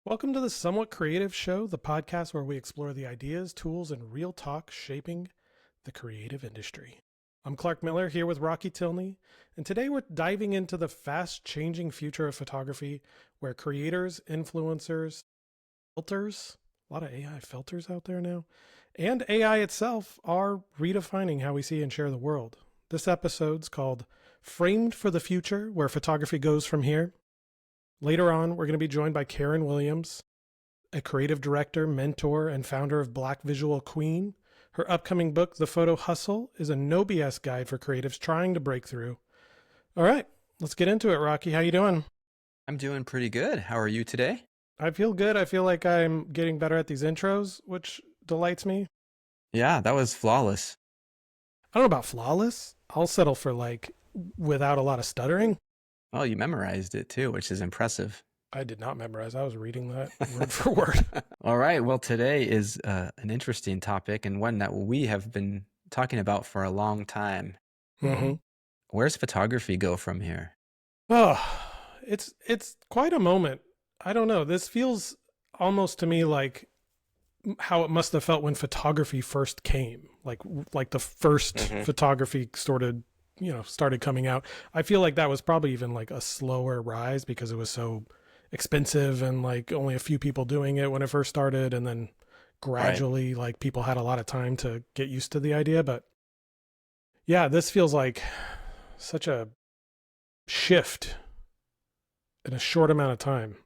Welcome to the Somewhat Creative Show, the podcast where we explore the ideas, tools, and real talk shaping the creative industry. I'm Clark Miller here with Rocky Tilney, and today we're diving into the fast changing future of photography where creators, influencers, filters, a lot of AI filters out there now, and AI itself are redefining how we see and share the world. This episode's called Framed for the Future, where photography goes from here. Later on, we're going to be joined by Karen Williams, a creative director, mentor, and founder of Black Visual Queen. Her upcoming book, The Photo Hustle, is a no BS guide for creatives trying to break through. All right, let's get into it, Rocky. How you doing? I'm doing pretty good. How are you today? I feel good. I feel like I'm getting better at these intros, which delights me. Yeah, that was flawless. I don't know about flawless. I'll settle for without a lot of stuttering. Oh, you memorized it too, which is impressive. I did not memorize. I was reading that word for word. All right. Well, today is an interesting topic and one that we have been talking about for a long time. Mm-hmm. Where's photography go from here? Oh, it's quite a moment. I don't know. This feels almost to me like how it must have felt when photography first came. Like the first photography started coming out. I feel like that was probably even like a slower rise because it was so expensive and like only a few people doing it when it first started, and then gradually like people had a lot of time to get used to the idea. But yeah, this feels like such a shift in a short amount of time.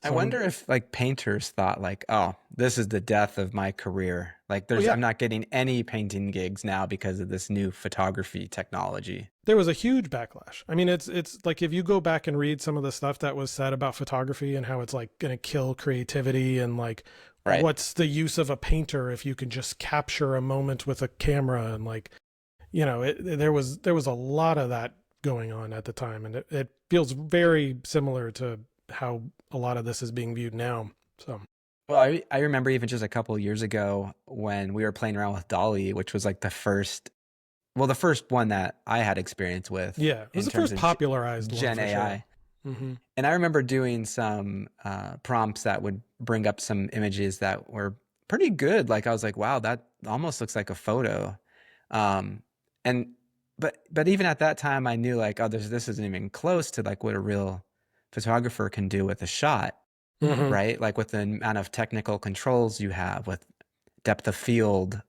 I wonder if like painters thought like, oh, this is the death of my career. Like I'm not getting any painting gigs now because of this new photography technology. There was a huge backlash. I mean, it's like if you go back and read some of the stuff that was said about photography and how it's like going to kill creativity and like what's the use of a painter if you can just capture a moment with a camera, and like, there was a lot of that going on at the time, and it feels very similar to how a lot of this is being viewed now. So, well, I remember even just a couple of years ago when we were playing around with Dolly, which was like the first one that I had experience with. Yeah, it was the first popularized Gen one for AI. Sure. Mm-hmm. And I remember doing some prompts that would bring up some images that were pretty good. Like I was like, wow, that almost looks like a photo. But even at that time, I knew like, oh, this isn't even close to like what a real photographer can do with a shot, right? Like with the amount of technical controls you have with depth of field,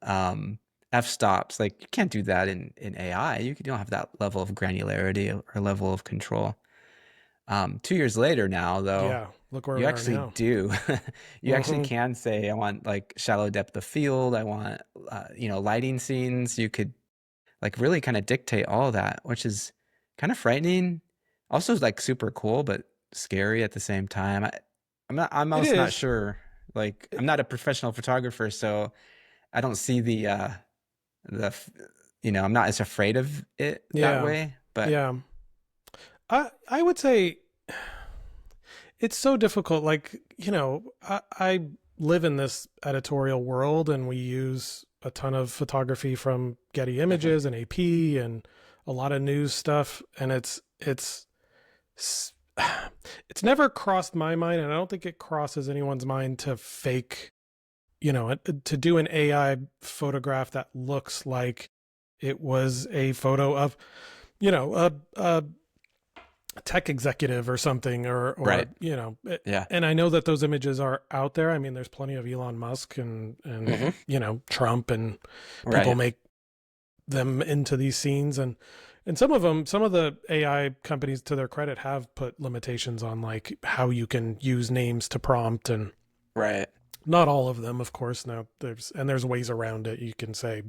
f-stops, like you can't do that in AI. You don't have that level of granularity or level of control. 2 years later now, though, yeah, look where you we actually are now. do. You actually can say, I want like shallow depth of field. I want, lighting scenes. You could like really kind of dictate all of that, which is kind of frightening. Also like super cool, but scary at the same time. I'm also not sure. Like I'm not a professional photographer, so I don't see I'm not as afraid of it that way. But yeah, I would say it's so difficult. Like, I live in this editorial world and we use a ton of photography from Getty Images and AP and a lot of news stuff. And it's never crossed my mind, and I don't think it crosses anyone's mind to fake, to do an AI photograph that looks like it was a photo of, a tech executive or something, or and I know that those images are out there. I mean, there's plenty of Elon Musk and Trump, and people make them into these scenes, and some of the AI companies, to their credit, have put limitations on like how you can use names to prompt, and not all of them, of course. Now there's ways around it. You can say,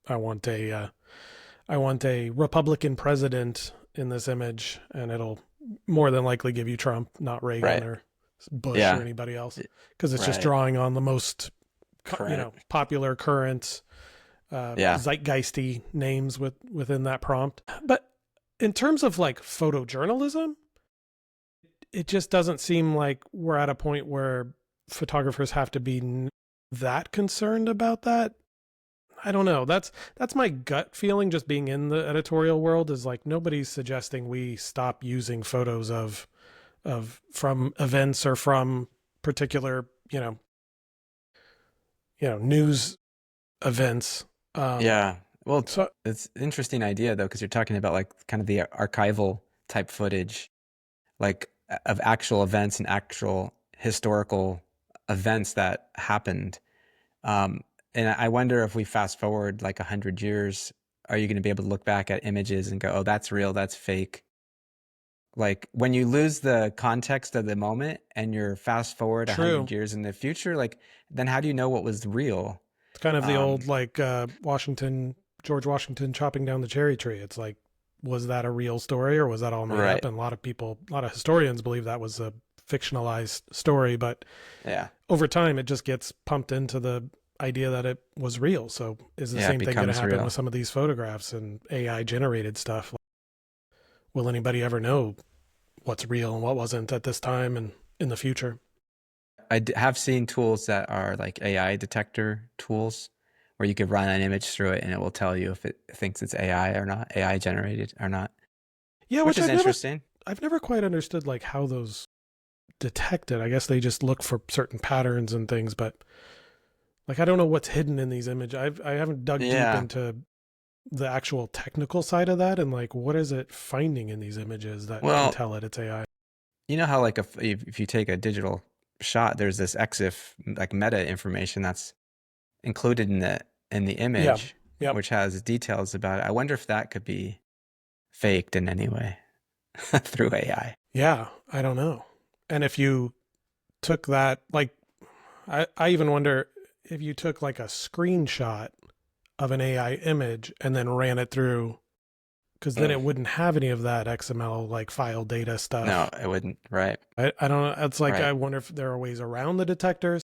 I want a Republican president in this image, and it'll more than likely give you Trump, not Reagan or Bush or anybody else, because it's just drawing on the most popular current zeitgeisty names within that prompt. But in terms of like photojournalism, it just doesn't seem like we're at a point where photographers have to be that concerned about that. I don't know. That's my gut feeling, just being in the editorial world, is like nobody's suggesting we stop using photos of from events or from particular, news events. Yeah. Well, So it's an interesting idea though, because you're talking about like kind of the archival type footage, like of actual events and actual historical events that happened. Um, and I wonder if we fast forward like 100 years, are you going to be able to look back at images and go, "Oh, that's real, that's fake"? Like when you lose the context of the moment and you're fast forward a hundred true. years in the future, like then how do you know what was real? It's kind of the old Um, like George Washington chopping down the cherry tree. It's like, was that a real story or was that all made up? right. And a lot of historians believe that was a fictionalized story, but Yeah. over time it just gets pumped into the idea that it was real. So is the Yeah, it same thing going to becomes happen with real. some of these photographs and AI generated stuff? Will anybody ever know what's real and what wasn't at this time and in the future? Have seen tools that are like AI detector tools where you could run an image through it and it will tell you if it thinks it's AI or not, AI generated or not, Yeah, which which is interesting. I've never quite understood like how those detect it. I guess they just look for certain patterns and things, but like I don't know what's hidden in these images. I haven't dug deep Yeah. into the actual technical side of that and like what is it finding in these images that can Well, tell it it's AI? you know how like if you take a digital shot, there's this EXIF like meta information that's included in the Yeah. image, Yep. which has details about it. I wonder if that could be faked in any way through AI. Yeah, I don't know. And if you took that like I even wonder if you took like a screenshot of an AI image and then ran it through because then Mm. it wouldn't have any of that XML like file data No, stuff. it wouldn't. Right. I don't know. It's like Right. I wonder if there are ways around the detectors.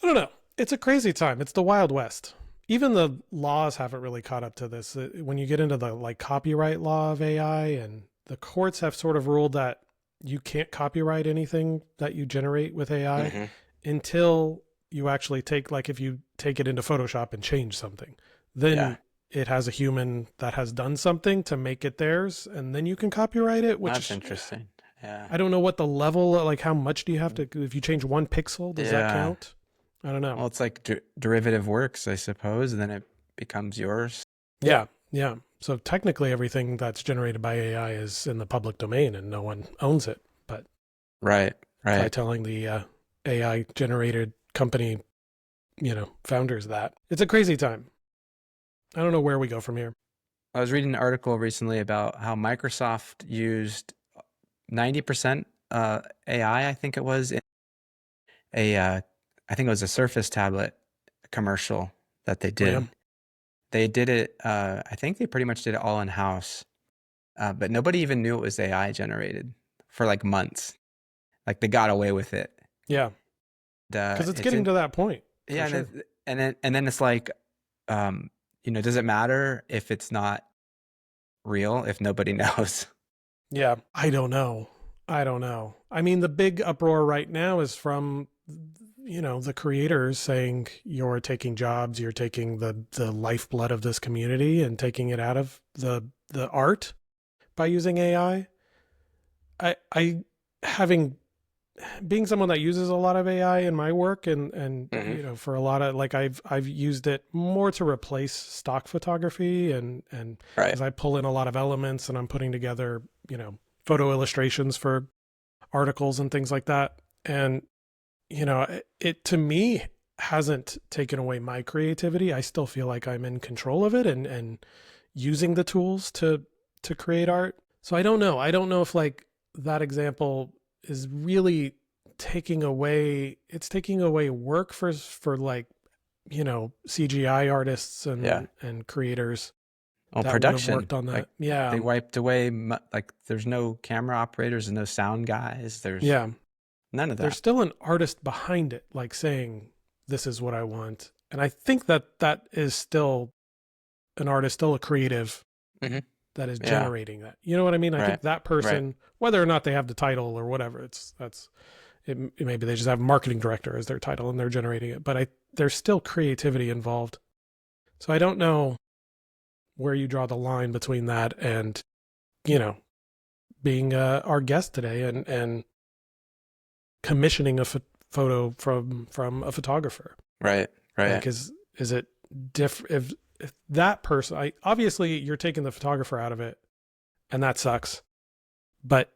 I don't know. It's a crazy time. It's the Wild West. Even the laws haven't really caught up to this. When you get into the like copyright law of AI, and the courts have sort of ruled that you can't copyright anything that you generate with AI Hmm. until you actually take like if you take it into Photoshop and change something. Yeah. Then it has a human that has done something to make it theirs and then you can copyright it, which That's is interesting. Yeah. I don't know what the level like how much do you have to if you change 1 pixel, does that Yeah. count? I don't know. Well, it's like derivative works, I suppose, and then it becomes yours. Yeah, yeah. So technically, everything that's generated by AI is in the public domain, and no one owns it. But Right. try Right. telling the AI generated company, founders that it's a crazy time. I don't know where we go from here. I was reading an article recently about how Microsoft used 90% AI, I think it was, in a I think it was a Surface tablet commercial that they Oh yeah, did. They did it, I think they pretty much did it all in-house, but nobody even knew it was AI generated for like months. Like they got away with it. yeah, because it's It's getting in, to that point for yeah, sure. and then it's like, um, does it matter if it's not real if nobody knows? Yeah, I don't know. I don't know. I mean, the big uproar right now is from the creators saying you're taking jobs, you're taking the lifeblood of this community and taking it out of the art by using AI. I having being someone that uses a lot of AI in my work and Hmm. for a lot of like I've used it more to replace stock photography and Right. because I pull in a lot of elements and I'm putting together, photo illustrations for articles and things like that. And it to me hasn't taken away my creativity. I still feel like I'm in control of it and using the tools to create art. So I don't know. I don't know if like that example is really taking away work for like, CGI artists Yeah. and creators Well, that would have production, worked on like that. Yeah. they wiped away, like there's no camera operators and no sound guys. There's Yeah. none of There's that. still an artist behind it, like saying, this is what I want. And I think that is still an artist, still a creative Hmm. that is Yeah. generating that. You know what I mean? I Right. think that Right. person, whether or not they have the title or whatever, maybe they just have marketing director as their title and they're generating it. But there's still creativity involved. So I don't know where you draw the line between that and, you know, being our guest today and commissioning a photo from a photographer. Right. Like, is it different if that person? Obviously you're taking the photographer out of it, and that sucks. But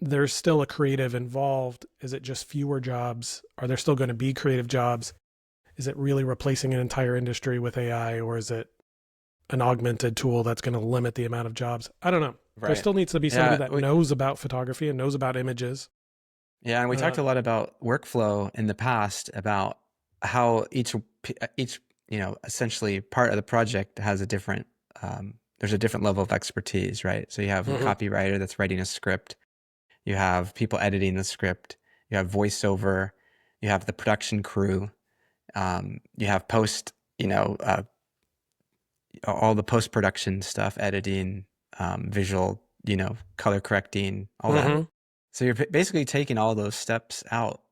there's still a creative involved. Is it just fewer jobs? Are there still going to be creative jobs? Is it really replacing an entire industry with AI, or is it an augmented tool that's going to limit the amount of jobs? I don't know. There still needs to be somebody that knows about photography and knows about images. Yeah, and we talked a lot about workflow in the past, about how each essentially part of the project has a different there's a different level of expertise, right? So you have a copywriter that's writing a script, you have people editing the script, you have voiceover, you have the production crew, you have all the post-production stuff, editing, visual, color correcting, all that. So you're basically taking all those steps out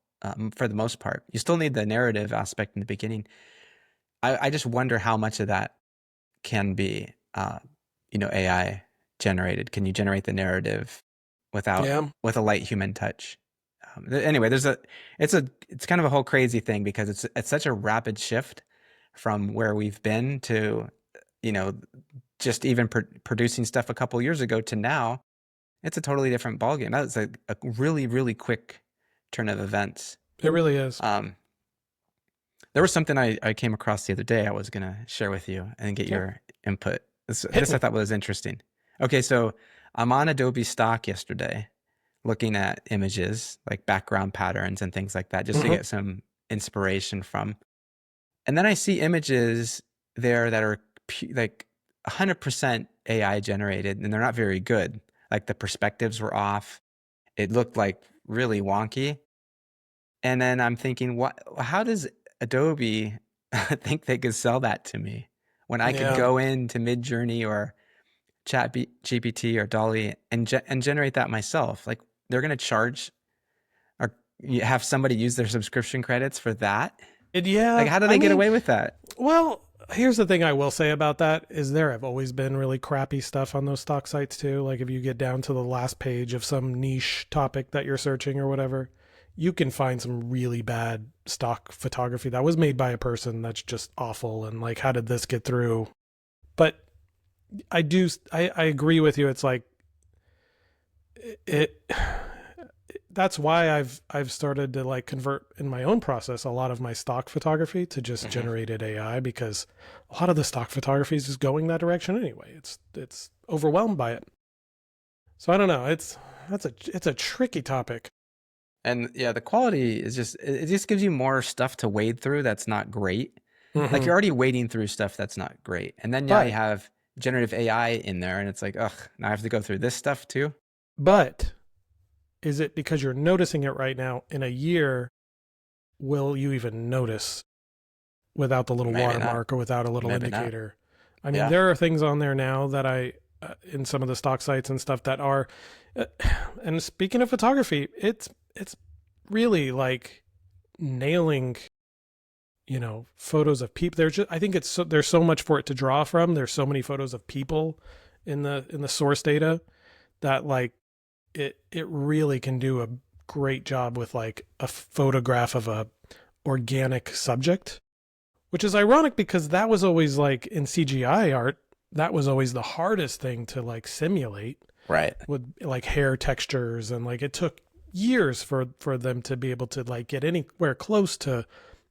for the most part. You still need the narrative aspect in the beginning. I just wonder how much of that can be, AI generated. Can you generate the narrative with a light human touch? Anyway, it's kind of a whole crazy thing, because it's such a rapid shift from where we've been to, just even producing stuff a couple years ago to now. It's a totally different ballgame. That's a really, really quick turn of events. It really is. There was something I came across the other day I was going to share with you and get your input. This I thought was interesting. Okay, so I'm on Adobe Stock yesterday looking at images, like background patterns and things like that, just to get some inspiration from. And then I see images there that are like 100% AI generated, and they're not very good. Like the perspectives were off. It looked like really wonky. And then I'm thinking, how does Adobe think they could sell that to me when I could go into Midjourney or ChatGPT or DALL-E and generate that myself? Like, they're going to charge or have somebody use their subscription credits for that? Like, how do they get away with that? Well, here's the thing I will say about that is there have always been really crappy stuff on those stock sites too. Like, if you get down to the last page of some niche topic that you're searching or whatever, you can find some really bad stock photography that was made by a person that's just awful. And like, how did this get through? But I agree with you. It's like, that's why I've started to like convert in my own process a lot of my stock photography to just generated AI, because a lot of the stock photography is just going that direction anyway. It's overwhelmed by it. So I don't know. It's a tricky topic. And yeah, the quality is it just gives you more stuff to wade through that's not great. Like, you're already wading through stuff that's not great. And then now you have generative AI in there, and it's like, ugh, now I have to go through this stuff too. But is it because you're noticing it right now? In a year, will you even notice without the little watermark or without a little indicator? I mean, there are things on there now that in some of the stock sites and stuff that are, and speaking of photography, it's really like nailing, photos of people. I think there's so much for it to draw from. There's so many photos of people in the source data that like it really can do a great job with like a photograph of a organic subject, which is ironic because that was always like in CGI art, that was always the hardest thing to like simulate, right? With like hair textures, and like it took years for them to be able to like get anywhere close to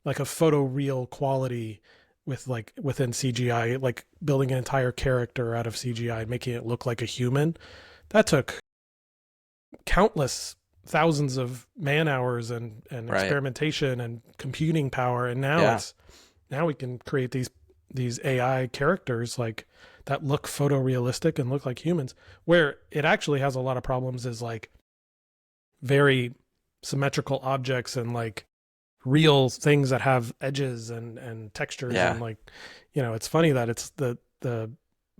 like a photoreal quality with like within CGI, like building an entire character out of CGI and making it look like a human. That took countless thousands of man hours and experimentation and computing power. And now now we can create these AI characters like that look photorealistic and look like humans. Where it actually has a lot of problems is like very symmetrical objects and like real things that have edges and textures and like, it's funny that it's the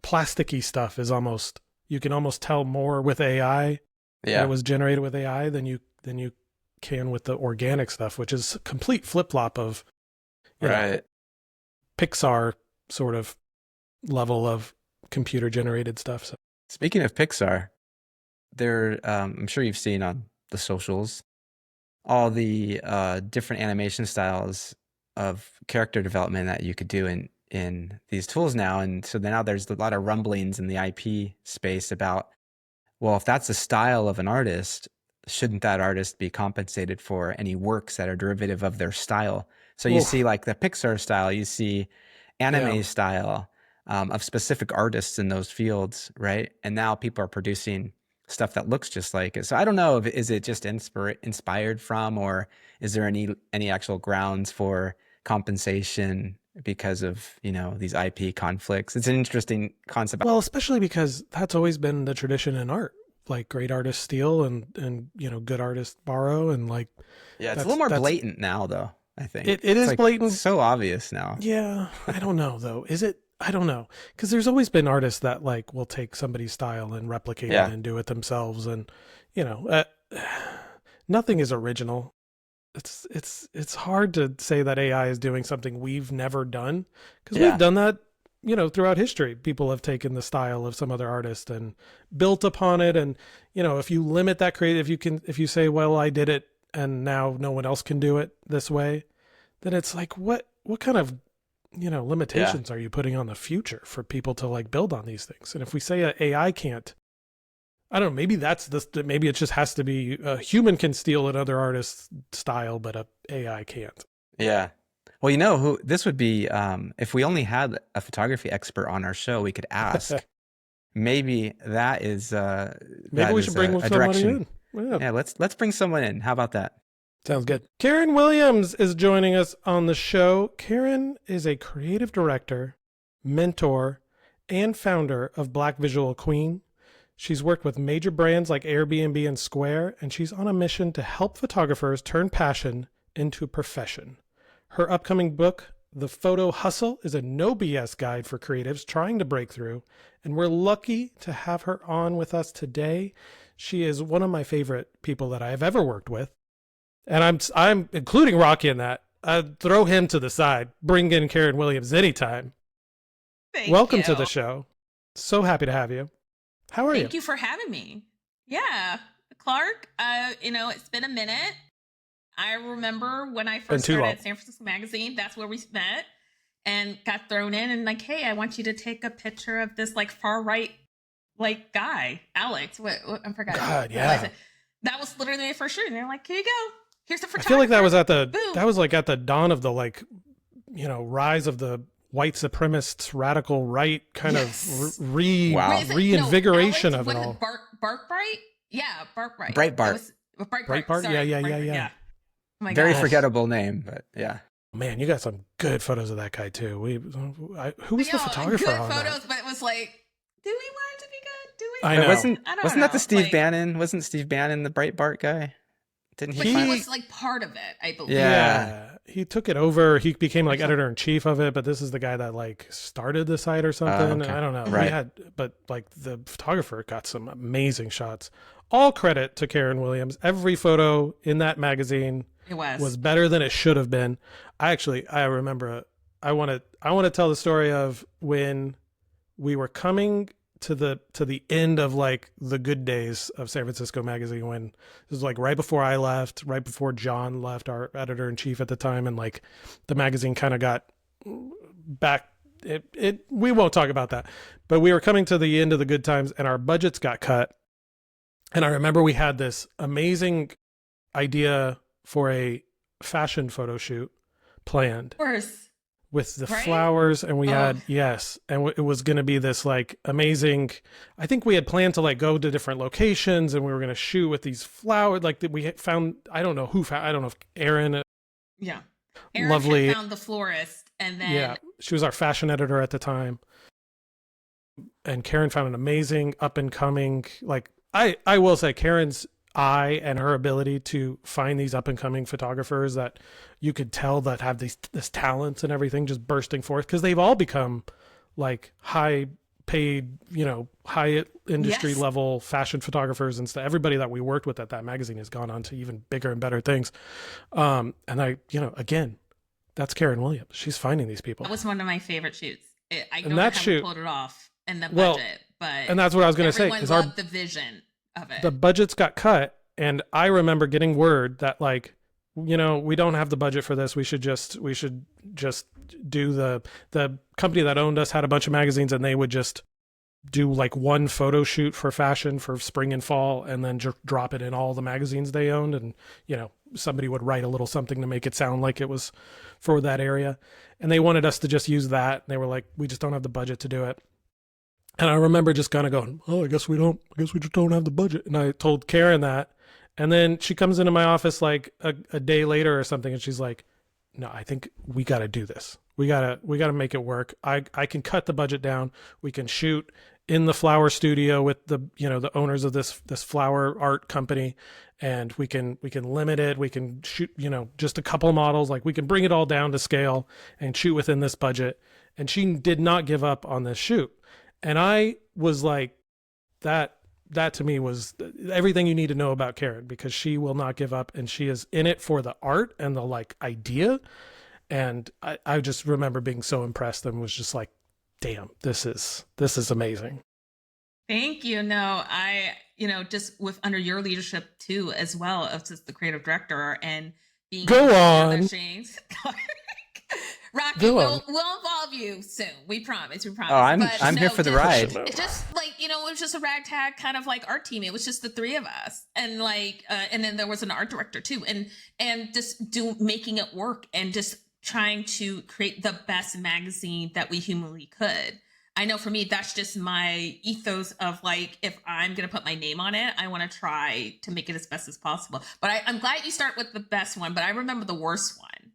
plasticky stuff is almost, you can almost tell more with AI. It was generated with AI than you can with the organic stuff, which is a complete flip-flop of Pixar sort of level of computer generated stuff. So speaking of Pixar, I'm sure you've seen on the socials all the different animation styles of character development that you could do in these tools now. And so now there's a lot of rumblings in the IP space about, well, if that's the style of an artist, shouldn't that artist be compensated for any works that are derivative of their style? So you see like the Pixar style, you see anime style of specific artists in those fields, right? And now people are producing stuff that looks just like it. So I don't know if is it just inspired from, or is there any actual grounds for compensation because of, you know, these IP conflicts? It's an interesting concept. Well, especially because that's always been the tradition in art. Like great artists steal and you know, good artists borrow, and like it's a little more blatant now though. I think it is like blatant. So obvious now. Yeah, I don't know though. Is it? I don't know, because there's always been artists that like will take somebody's style and replicate it and do it themselves, and you know, nothing is original. It's hard to say that AI is doing something we've never done, because we've done that, you know, throughout history. People have taken the style of some other artist and built upon it, and you know, if you limit that creative, if you say, well, I did it and now no one else can do it this way, then it's like, what kind of, you know, limitations are you putting on the future for people to like build on these things? And if we say AI can't, I don't know, maybe maybe it just has to be a human can steal another artist's style, but a AI can't. Yeah. Well, you know who this would be, if we only had a photography expert on our show, we could ask. Maybe that is maybe we should bring somebody in. Yeah, let's bring someone in. How about that? Sounds good. Karen Williams is joining us on the show. Karen is a creative director, mentor, and founder of Black Visual Queen. She's worked with major brands like Airbnb and Square, and she's on a mission to help photographers turn passion into a profession. Her upcoming book, The Photo Hustle, is a no BS guide for creatives trying to break through, and we're lucky to have her on with us today. She is one of my favorite people that I have ever worked with. And I'm including Rocky in that. I'd throw him to the side. Bring in Karen Williams anytime. Welcome to the show. So happy to have you. How are you? Thank you for having me. Yeah, Clark, you know, it's been a minute. I remember when I first started at San Francisco Magazine, that's where we met and got thrown in and like, hey, I want you to take a picture of this like far right like guy, Alex. What I forgot. God, yeah. That was literally my first shoot. And they're like, here you go. Here's the photographer. I feel like that was at the dawn of the like, you know, rise of the white supremacist radical right kind of reinvigoration of it all. Barkbright? Yeah, Barkbright. Breitbart. Breitbart? Yeah. Oh very forgettable name, but yeah. Man, you got some good photos of that guy too. Who was the photographer on photos, that? But it was like, do we want it to be good? Do we? I know. Wasn't that the Steve Bannon? Wasn't Steve Bannon the Breitbart guy? Didn't he? He was like part of it, I believe. Yeah. He took it over. He became like editor-in-chief of it, but this is the guy that like started the site or something. Okay. I don't know. Right. But like the photographer got some amazing shots. All credit to Karen Williams. Every photo in that magazine was better than it should have been. I remember I want to tell the story of when we were coming to the end of like the good days of San Francisco Magazine, when it was like right before I left, right before John left, our editor-in-chief at the time, and like the magazine kind of got back. We won't talk about that, but we were coming to the end of the good times and our budgets got cut. And I remember we had this amazing idea for a fashion photo shoot planned. Of course. With the flowers, and we had and it was going to be this like amazing. I think we had planned to like go to different locations, and we were going to shoot with these flowers. Like that we had found. I don't know who found. I don't know if Erin. Yeah, Erin lovely. Had found the florist, and then she was our fashion editor at the time. And Karen found an amazing up and coming. Like I will say, Karen's eye and her ability to find these up and coming photographers that you could tell that have this talents and everything just bursting forth, because they've all become like high paid, you know, high industry level fashion photographers and stuff. Everybody that we worked with at that magazine has gone on to even bigger and better things. And I, you know, again, that's Karen Williams. She's finding these people. That was one of my favorite shoots. I don't know how we pulled it off in the budget, but and that's what I was going to say. Everyone loved the vision of it. The budgets got cut, and I remember getting word that like we don't have the budget for this. We should just do the company that owned us had a bunch of magazines, and they would just do like one photo shoot for fashion for spring and fall, and then drop it in all the magazines they owned. And, somebody would write a little something to make it sound like it was for that area. And they wanted us to just use that. And they were like, we just don't have the budget to do it. And I remember just kind of going, oh, I guess we just don't have the budget. And I told Karen that. And then she comes into my office like a day later or something. And she's like, no, I think we got to do this. We got to make it work. I can cut the budget down. We can shoot in the flower studio with the owners of this flower art company, and we can limit it. We can shoot, just a couple models. Like, we can bring it all down to scale and shoot within this budget. And she did not give up on this shoot. And I was like, that to me was everything you need to know about Karen, because she will not give up, and she is in it for the art and the idea. And I just remember being so impressed and was just like, damn, this is amazing. Thank you. No, I, just with under your leadership too, as well, of just the creative director and being go on. Rocky, we'll involve you soon. We promise. Oh, I'm here for the ride. It's just it was just a ragtag kind of art team. It was just the three of us, and and then there was an art director too, and just making it work and just trying to create the best magazine that we humanly could. I know for me, that's just my ethos of if I'm going to put my name on it, I want to try to make it as best as possible. But I'm glad you start with the best one, but I remember the worst one.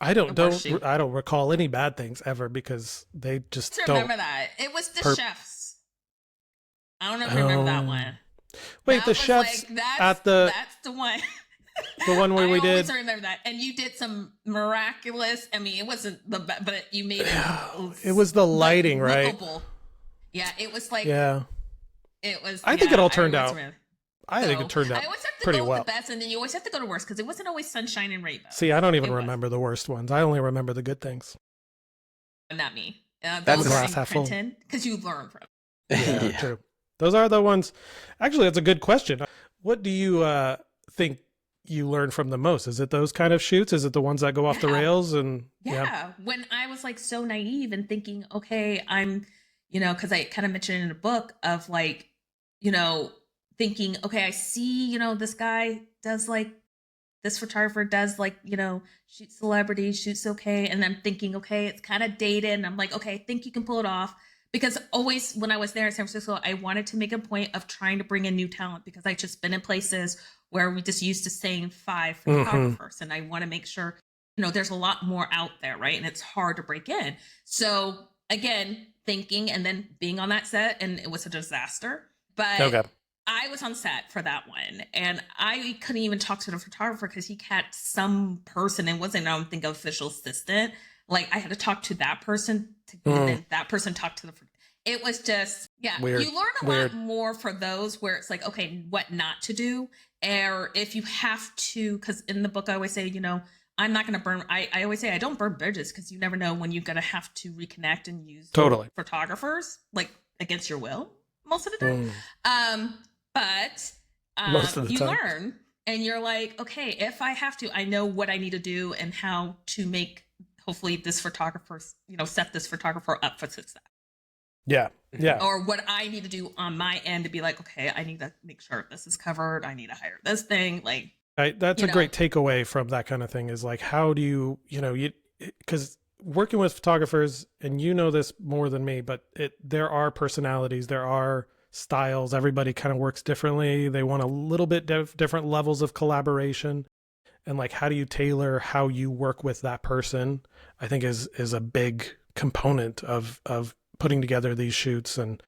I don't recall any bad things ever, because they just don't remember that. It was the chefs. I don't know if you remember that one. Wait, the chefs that's the one. The one where we did. I remember that, and you did some miraculous. I mean, it wasn't the best, but you made it. It was the lighting, right? Yeah, it was It was. I think it all turned out. I think it turned out pretty well. The best, and then you always have to go to worst, because it wasn't always sunshine and rainbow. See, I don't even remember the worst ones. I only remember the good things. Not me. That's the glass half full. Because you learn from. Yeah, true. Those are the ones. Actually, that's a good question. What do you think you learn from the most? Is it those kind of shoots? Is it the ones that go off the rails? And when I was so naive and thinking, okay, I'm, because I kind of mentioned in a book of thinking, okay, I see, this guy does this photographer does shoot celebrities, shoots okay. And I'm thinking, okay, it's kind of dated. And I'm like, okay, I think you can pull it off. Because always when I was there in San Francisco, I wanted to make a point of trying to bring in new talent, because I just been in places where we just used to saying 5 photographers. And I want to make sure, there's a lot more out there, right? And it's hard to break in. So again, thinking and then being on that set, and it was a disaster. But I was on set for that one, and I couldn't even talk to the photographer because he had some person, and wasn't, I don't think, official assistant. I had to talk to that person, and then that person talked to the. It was just, weird. You learn a lot more for those where it's okay, what not to do, or if you have to, because in the book I always say, I'm not going to burn. I always say I don't burn bridges, because you never know when you're going to have to reconnect and use photographers against your will most of the time. But most of the time. Learn, and you're okay, if I have to, I know what I need to do and how to make. Hopefully this photographer, set this photographer up for success. Yeah. Yeah. Or what I need to do on my end to be okay, I need to make sure this is covered. I need to hire this thing. That's a great takeaway from that kind of thing is how do you, because working with photographers, and this more than me, but there are personalities, there are styles. Everybody kind of works differently. They want a little bit different levels of collaboration. And how do you tailor how you work with that person, I think is a big component of putting together these shoots. And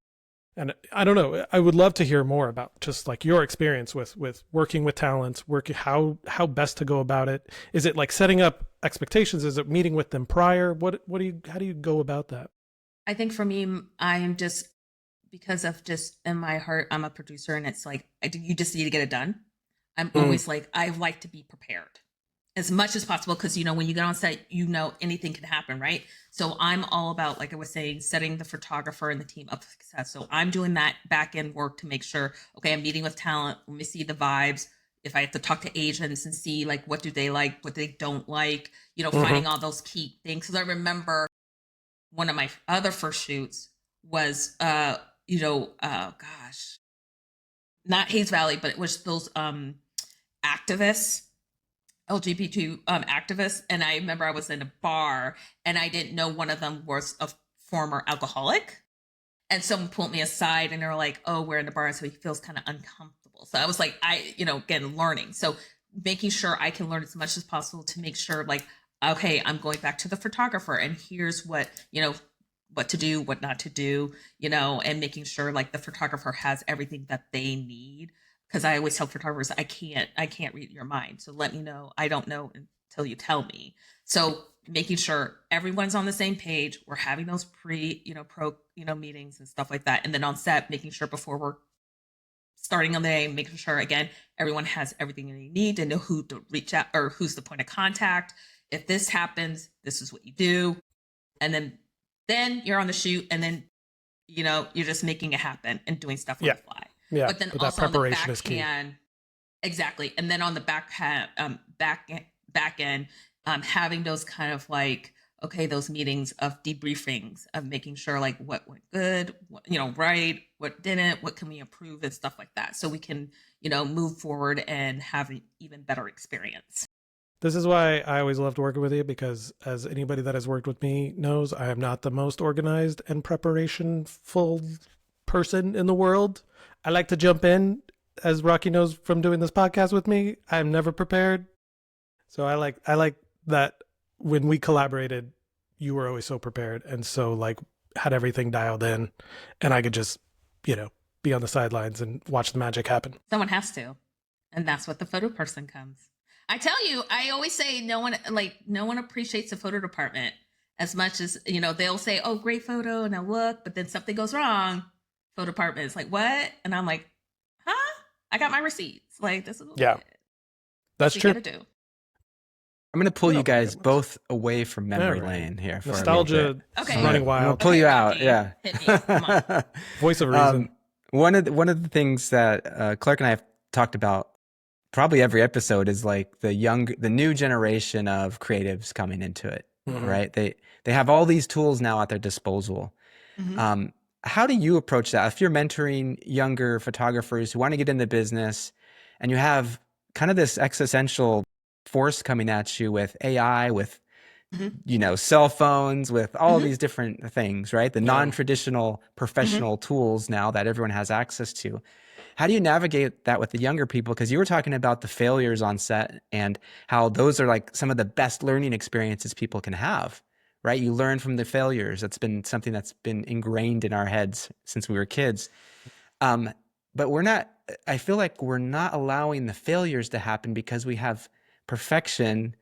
I don't know, I would love to hear more about just your experience with working with talents, how best to go about it. Is it setting up expectations? Is it meeting with them prior? How do you go about that? I think for me, I am just, because of just in my heart, I'm a producer, and it's you just need to get it done. I'm always I like to be prepared as much as possible, because, when you get on set, anything can happen, right? So I'm all about, like I was saying, setting the photographer and the team up for success. So I'm doing that back end work to make sure, okay, I'm meeting with talent. Let me see the vibes. if I have to talk to agents and see like what do they like, what they don't like, you know, finding all those key things. Because I remember one of my other first shoots was, you know, gosh, not Hayes Valley, but it was those activists, LGBT activists. And I remember I was in a bar and I didn't know one of them was a former alcoholic. And someone pulled me aside and they were like, oh, we're in the bar. And so he feels kind of uncomfortable. So I was like, you know, again, learning. So making sure I can learn as much as possible to make sure like, okay, I'm going back to the photographer and here's what, you know, what to do, what not to do, you know, and making sure like the photographer has everything that they need. Cause I always tell photographers, I can't read your mind. So let me know. I don't know until you tell me. So making sure everyone's on the same page. We're having those pro, meetings and stuff like that. And then on set, making sure before we're starting on the day, making sure again, everyone has everything they need to know who to reach out or who's the point of contact. If this happens, this is what you do. And then you're on the shoot and then, you know, you're just making it happen and doing stuff on the fly. Yeah. But then also that preparation on the is key. Exactly. And then on the back end, having those kind of like, okay, those meetings of debriefings of making sure like what went good, what, you know, right, what didn't, what can we improve and stuff like that. So we can, you know, move forward and have an even better experience. This is why I always loved working with you, because as anybody that has worked with me knows, I am not the most organized and preparation-full person in the world. I like to jump in, as Rocky knows from doing this podcast with me. I'm never prepared. So I like that when we collaborated, you were always so prepared and so like had everything dialed in, and I could just, you know, be on the sidelines and watch the magic happen. Someone has to. And that's what the photo person comes. I tell you, I always say no one appreciates the photo department as much as, you know, they'll say, oh, great photo, and I'll look, but then something goes wrong. Photo department is like, what? And I'm like, huh? I got my receipts. Like, this is what That's true. Gotta do. I'm going to pull you guys both away from memory lane here. For nostalgia running wild. I'll pull you out. Rocky. Yeah. Hit me. Come on. Voice of reason. One of the things that Clark and I have talked about probably every episode is like the new generation of creatives coming into it, right? They have all these tools now at their disposal. How do you approach that? If you're mentoring younger photographers who want to get in the business and you have kind of this existential force coming at you with AI, with, you know, cell phones, with all these different things, right? The non-traditional professional tools now that everyone has access to. How do you navigate that with the younger people? Because you were talking about the failures on set and how those are like some of the best learning experiences people can have, right? You learn from the failures. That's been something that's been ingrained in our heads since we were kids. But I feel like we're not allowing the failures to happen because we have perfection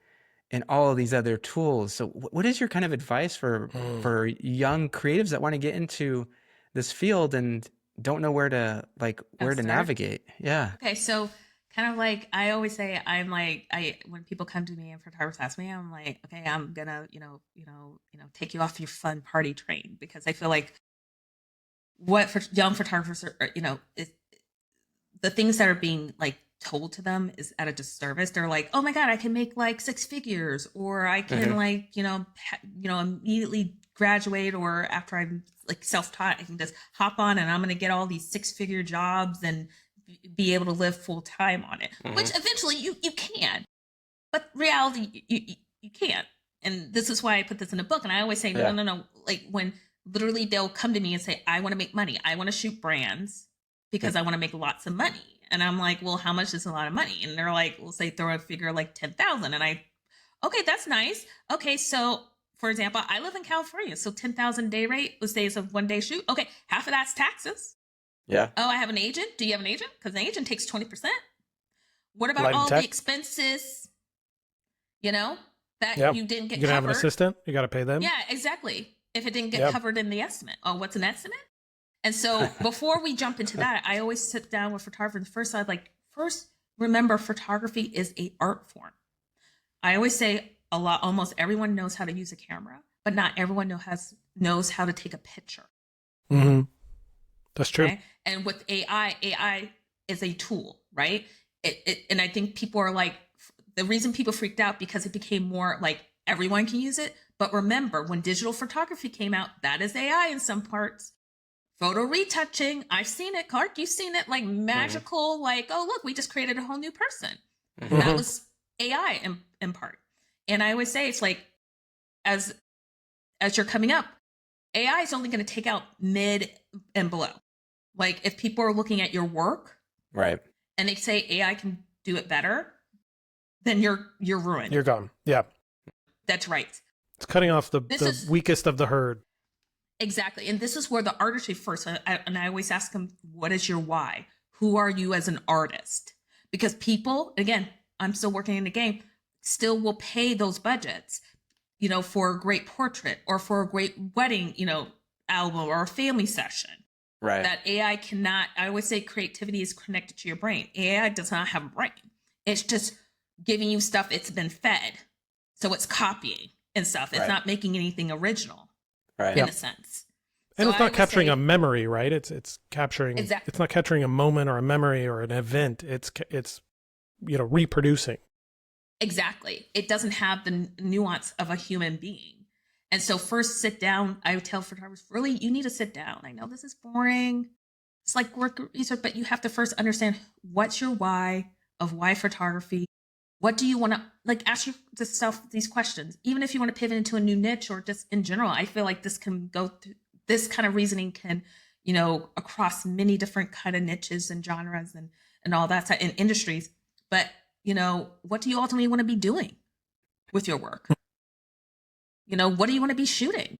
in all of these other tools. So what is your kind of advice for young creatives that want to get into this field and don't know where to navigate? Yeah. Okay. So kind of like, I always say, when people come to me and photographers ask me, I'm like, okay, I'm gonna, take you off your fun party train, because I feel like what for young photographers are, the things that are being like told to them is at a disservice. They're like, oh my God, I can make like 6 figures, or I can immediately graduate, or after I'm like self-taught, I can just hop on and I'm going to get all these 6-figure jobs and be able to live full time on it, which eventually you can, but reality, you can't. And this is why I put this in a book. And I always say, no. Like when literally they'll come to me and say, I want to make money. I want to shoot brands because I want to make lots of money. And I'm like, well, how much is a lot of money? And they're like, we'll say throw a figure like 10,000. And okay, that's nice. Okay. So for example, I live in California. So 10,000 day rate, let's say it's a 1-day shoot. Okay. Half of that's taxes. Yeah. Oh, I have an agent. Do you have an agent? Because an agent takes 20%. What about all the expenses, that you didn't get covered? You have an assistant. You got to pay them. Yeah, exactly. If it didn't get covered in the estimate. Oh, what's an estimate? And so before we jump into that, I always sit down with photographers. First, remember, photography is an art form. I always say almost everyone knows how to use a camera, but not everyone knows how to take a picture. Mm-hmm. That's true. Okay? And with AI is a tool, right? and I think people are like, the reason people freaked out because it became more like everyone can use it. But remember, when digital photography came out, that is AI in some parts. Photo retouching, I've seen it. Clark, you've seen it, like magical, like, oh, look, we just created a whole new person. That was AI in part. And I always say, it's like, as you're coming up, AI is only going to take out mid and below. Like, if people are looking at your work, right, and they say AI can do it better, then you're ruined. You're gone. Yeah. That's right. It's cutting off the weakest of the herd. Exactly. And this is where the artistry first, and I always ask them, what is your why? Who are you as an artist? Because people, again, I'm still working in the game, still will pay those budgets, you know, for a great portrait or for a great wedding, you know, album or a family session. Right. That AI cannot, I always say creativity is connected to your brain. AI does not have a brain. It's just giving you stuff it's been fed. So it's copying and stuff. It's not making anything original, in a sense. And so it's not capturing a memory, right? It's capturing, exactly. It's not capturing a moment or a memory or an event. It's you know, reproducing. Exactly. It doesn't have the nuance of a human being. And so first sit down. I would tell photographers, really, you need to sit down. I know this is boring. It's like work research, but you have to first understand what's your why of why photography. What do you want to, like, ask yourself these questions, even if you want to pivot into a new niche or just in general. I feel like this can go through, this kind of reasoning can, you know, across many different kind of niches and genres and all that and industries. But, you know, what do you ultimately want to be doing with your work? You know, what do you want to be shooting?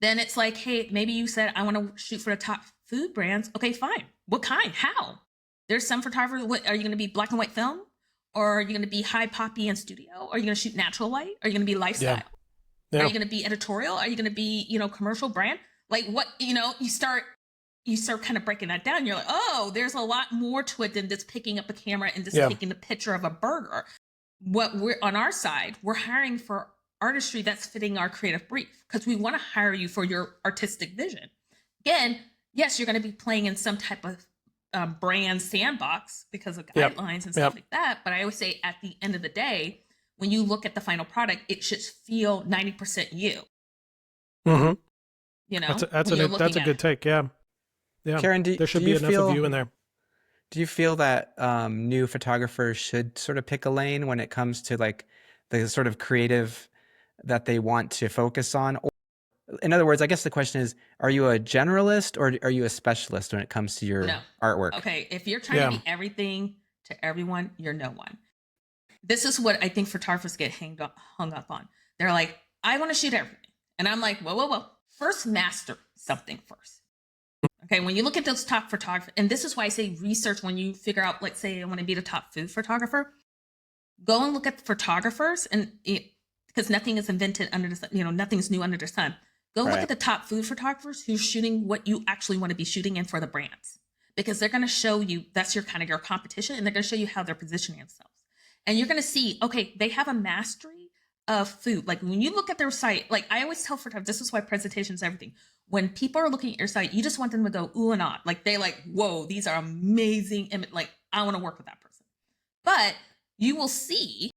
Then it's like, hey, maybe you said, I want to shoot for the top food brands. Okay, fine. What kind? How? There's some photographers. What, are you going to be black and white film? Or are you going to be high poppy in studio? Are you going to shoot natural light? Are you going to be lifestyle? Yeah. Are you going to be editorial? Are you going to be, you know, commercial brand? Like what, you know, you start kind of breaking that down. You're like, oh, there's a lot more to it than just picking up a camera and just taking a picture of a burger. What we're on our side, we're hiring for artistry that's fitting our creative brief because we want to hire you for your artistic vision. Again, yes, you're going to be playing in some type of brand sandbox because of guidelines and stuff like that. But I always say at the end of the day, when you look at the final product, it should feel 90% you. Mm-hmm. You know, that's a good take. Yeah. Yeah. Karen, there should be enough of you in there. Do you feel that new photographers should sort of pick a lane when it comes to like the sort of creative that they want to focus on? Or, in other words, I guess the question is, are you a generalist or are you a specialist when it comes to your artwork? Okay, if you're trying to be everything to everyone, you're no one. This is what I think photographers get hung up on. They're like, I want to shoot everything. And I'm like, whoa. First master something first. Okay, when you look at those top photographers, and this is why I say research when you figure out, let's say I want to be the top food photographer, go and look at the photographers and because nothing is invented under the sun, you know, nothing's new under the sun. Go look at the top food photographers who's shooting what you actually want to be shooting in for the brands, because they're going to show you, that's your kind of your competition, and they're going to show you how they're positioning themselves. And you're going to see, okay, they have a mastery of food. Like when you look at their site, like I always tell photographers, this is why presentation is everything. When people are looking at your site, you just want them to go ooh and ah. Like they like, whoa, these are amazing. Like I want to work with that person. But you will see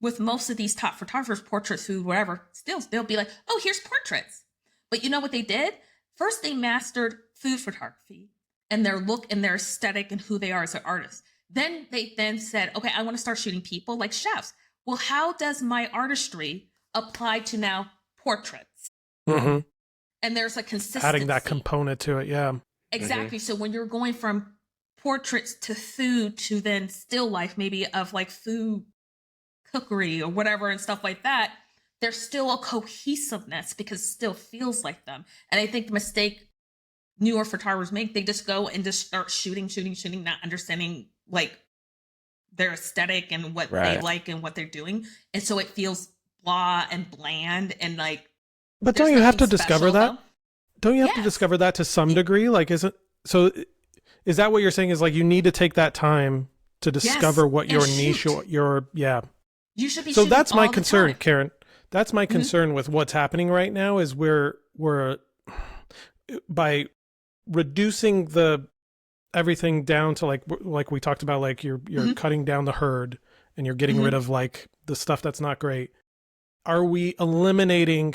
with most of these top photographers, portraits, food, whatever, still they'll be like, oh, here's portraits. But you know what they did? First, they mastered food photography and their look and their aesthetic and who they are as an artist. Then they said, okay, I want to start shooting people like chefs. Well, how does my artistry apply to now portraits? Mm-hmm. And there's a consistency. Adding that component to it, yeah. Exactly. So when you're going from portraits to food to then still life, maybe of like food cookery or whatever and stuff like that, there's still a cohesiveness because it still feels like them. And I think the mistake newer photographers make, they just go and just start shooting, not understanding like their aesthetic and what they like and what they're doing. And so it feels blah and bland and like. But don't you have to discover that? Don't you have to discover that to some degree? Like, is that what you're saying is like, you need to take that time to discover what your niche or your, You should be so that's my concern, time. Karen. That's my concern with what's happening right now is we're by reducing the everything down to like we talked about, like you're cutting down the herd and you're getting rid of like the stuff that's not great. Are we eliminating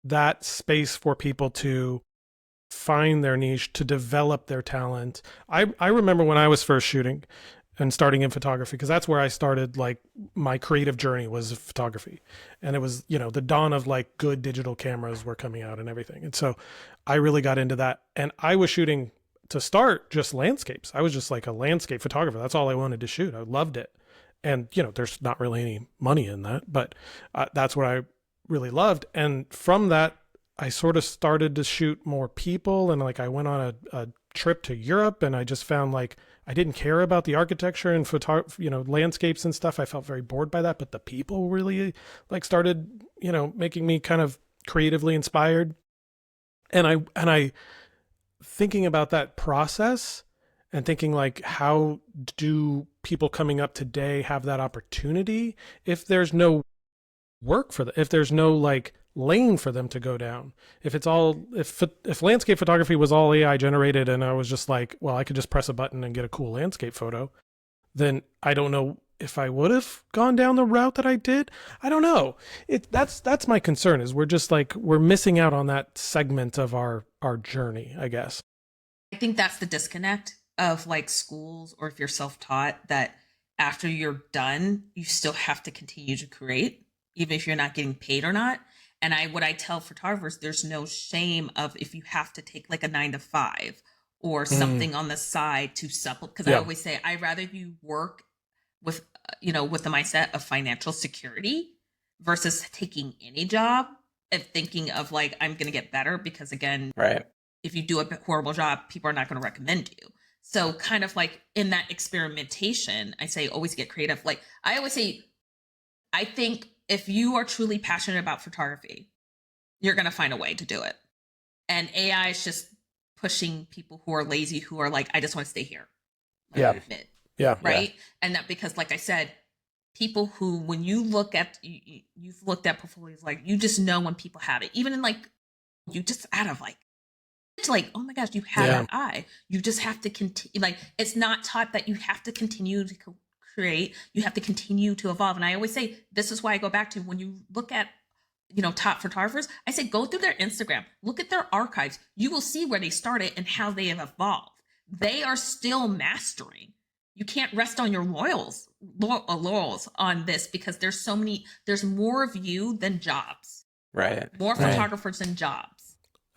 that space for people to find their niche, to develop their talent? I remember when I was first shooting and starting in photography, because that's where I started, like my creative journey was photography. And it was, you know, the dawn of like good digital cameras were coming out and everything. And so I really got into that. And I was shooting to start just landscapes. I was just like a landscape photographer. That's all I wanted to shoot. I loved it. And, you know, there's not really any money in that, but that's what I really loved. And from that, I sort of started to shoot more people. And like I went on a trip to Europe, and I just found like I didn't care about the architecture and landscapes and stuff. I felt very bored by that, but the people really like started, you know, making me kind of creatively inspired. And I thinking about that process and thinking like, how do people coming up today have that opportunity if there's no work for them, if there's no like lane for them to go down? If it's all, if landscape photography was all AI generated and I was just like, well, I could just press a button and get a cool landscape photo, then I don't know if I would have gone down the route that I did. I don't know. That's my concern, is we're missing out on that segment of our journey, I guess. I think that's the disconnect of like schools, or if you're self-taught, that after you're done, you still have to continue to create, even if you're not getting paid or not. And what I tell photographers, there's no shame of if you have to take like a 9 to 5 or something on the side to supplement. Because I always say, I'd rather you work with, with the mindset of financial security versus taking any job and thinking of like, I'm going to get better. Because again, right, if you do a horrible job, people are not going to recommend you. So kind of like in that experimentation, I say always get creative. Like I always say, I think if you are truly passionate about photography, you're going to find a way to do it. And AI is just pushing people who are lazy, who are like, I just want to stay here. Yeah. Right. Yeah. And that, because like I said, people who, when you look at, you've looked at portfolios, like you just know when people have it, even in like, you just out of like, it's like, oh my gosh, you have that eye. You just have to continue. Like, it's not taught that you have to continue to create. You have to continue to evolve. And I always say, this is why I go back to when you look at, top photographers, I say, go through their Instagram, look at their archives. You will see where they started and how they have evolved. They are still mastering. You can't rest on your laurels on this, because there's more of you than jobs. Right. More photographers than jobs.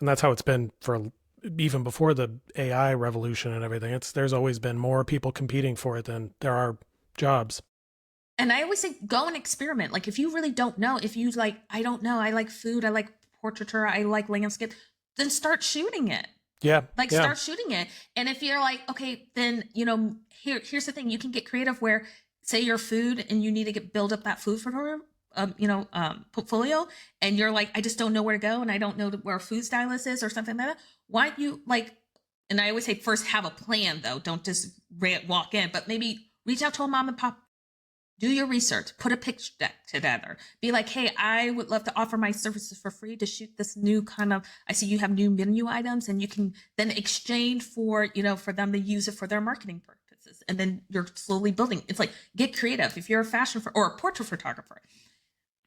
And that's how it's been for even before the AI revolution and everything. There's always been more people competing for it than there are jobs. And I always say, go and experiment. Like if you really don't know, if you like, I don't know, I like food, I like portraiture, I like landscape, then start shooting it. Yeah. Start shooting it. And if you're like, okay, then, here's the thing, you can get creative where, say you're food and you need to build up that food for portfolio, and you're like, I just don't know where to go, and I don't know where a food stylist is or something like that. Why don't you and I always say, first have a plan though. Don't just walk in, but maybe reach out to a mom and pop, do your research, put a pitch deck together, be like, hey, I would love to offer my services for free to shoot this new kind of, I see you have new menu items, and you can then exchange for, for them to use it for their marketing purposes. And then you're slowly building. It's like, get creative. If you're a fashion or a portrait photographer,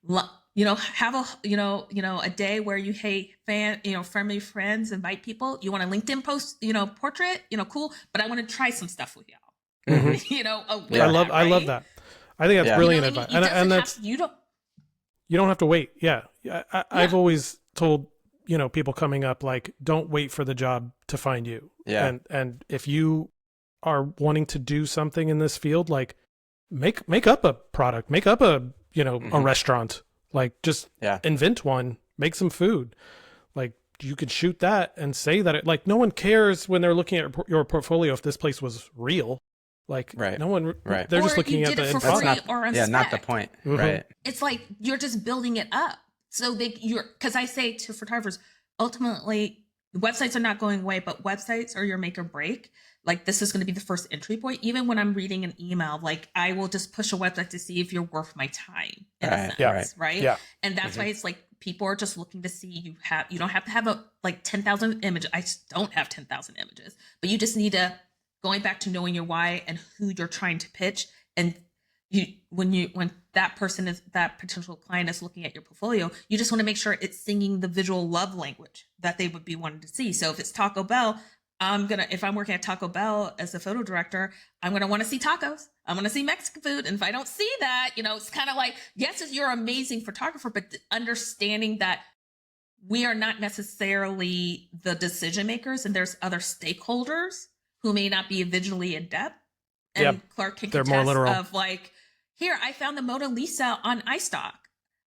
have a day where you, hey, friendly friends, invite people. You want a LinkedIn post, portrait, cool, but I want to try some stuff with y'all. Mm-hmm. I love that. I think that's brilliant advice. And that's, you don't have to wait. Yeah. I've always told, people coming up, like, don't wait for the job to find you. Yeah. And if you are wanting to do something in this field, like make up a product, make up a restaurant, like just invent one, make some food. Like you could shoot that and say that like no one cares when they're looking at your portfolio if this place was real. Like no one, they're or just looking at the for free or on spec. Not the point. Mm-hmm. Right. It's like, you're just building it up. So because I say to photographers, ultimately websites are not going away, but websites are your make or break. Like this is going to be the first entry point. Even when I'm reading an email, like I will just push a website to see if you're worth my time. In a sense, right? Yeah. And that's why it's like people are just looking to see you don't have to have 10,000 images. I don't have 10,000 images, but you just need to going back to knowing your why and who you're trying to pitch. And when that potential client is looking at your portfolio, you just want to make sure it's singing the visual love language that they would be wanting to see. So if it's Taco Bell, if I'm working at Taco Bell as a photo director, I'm going to want to see tacos. I'm going to see Mexican food. And if I don't see that, it's kind of like, yes, you're an amazing photographer, but understanding that we are not necessarily the decision makers, and there's other stakeholders who may not be visually adept. And Clark can contest more literal. Of like, here, I found the Mona Lisa on iStock.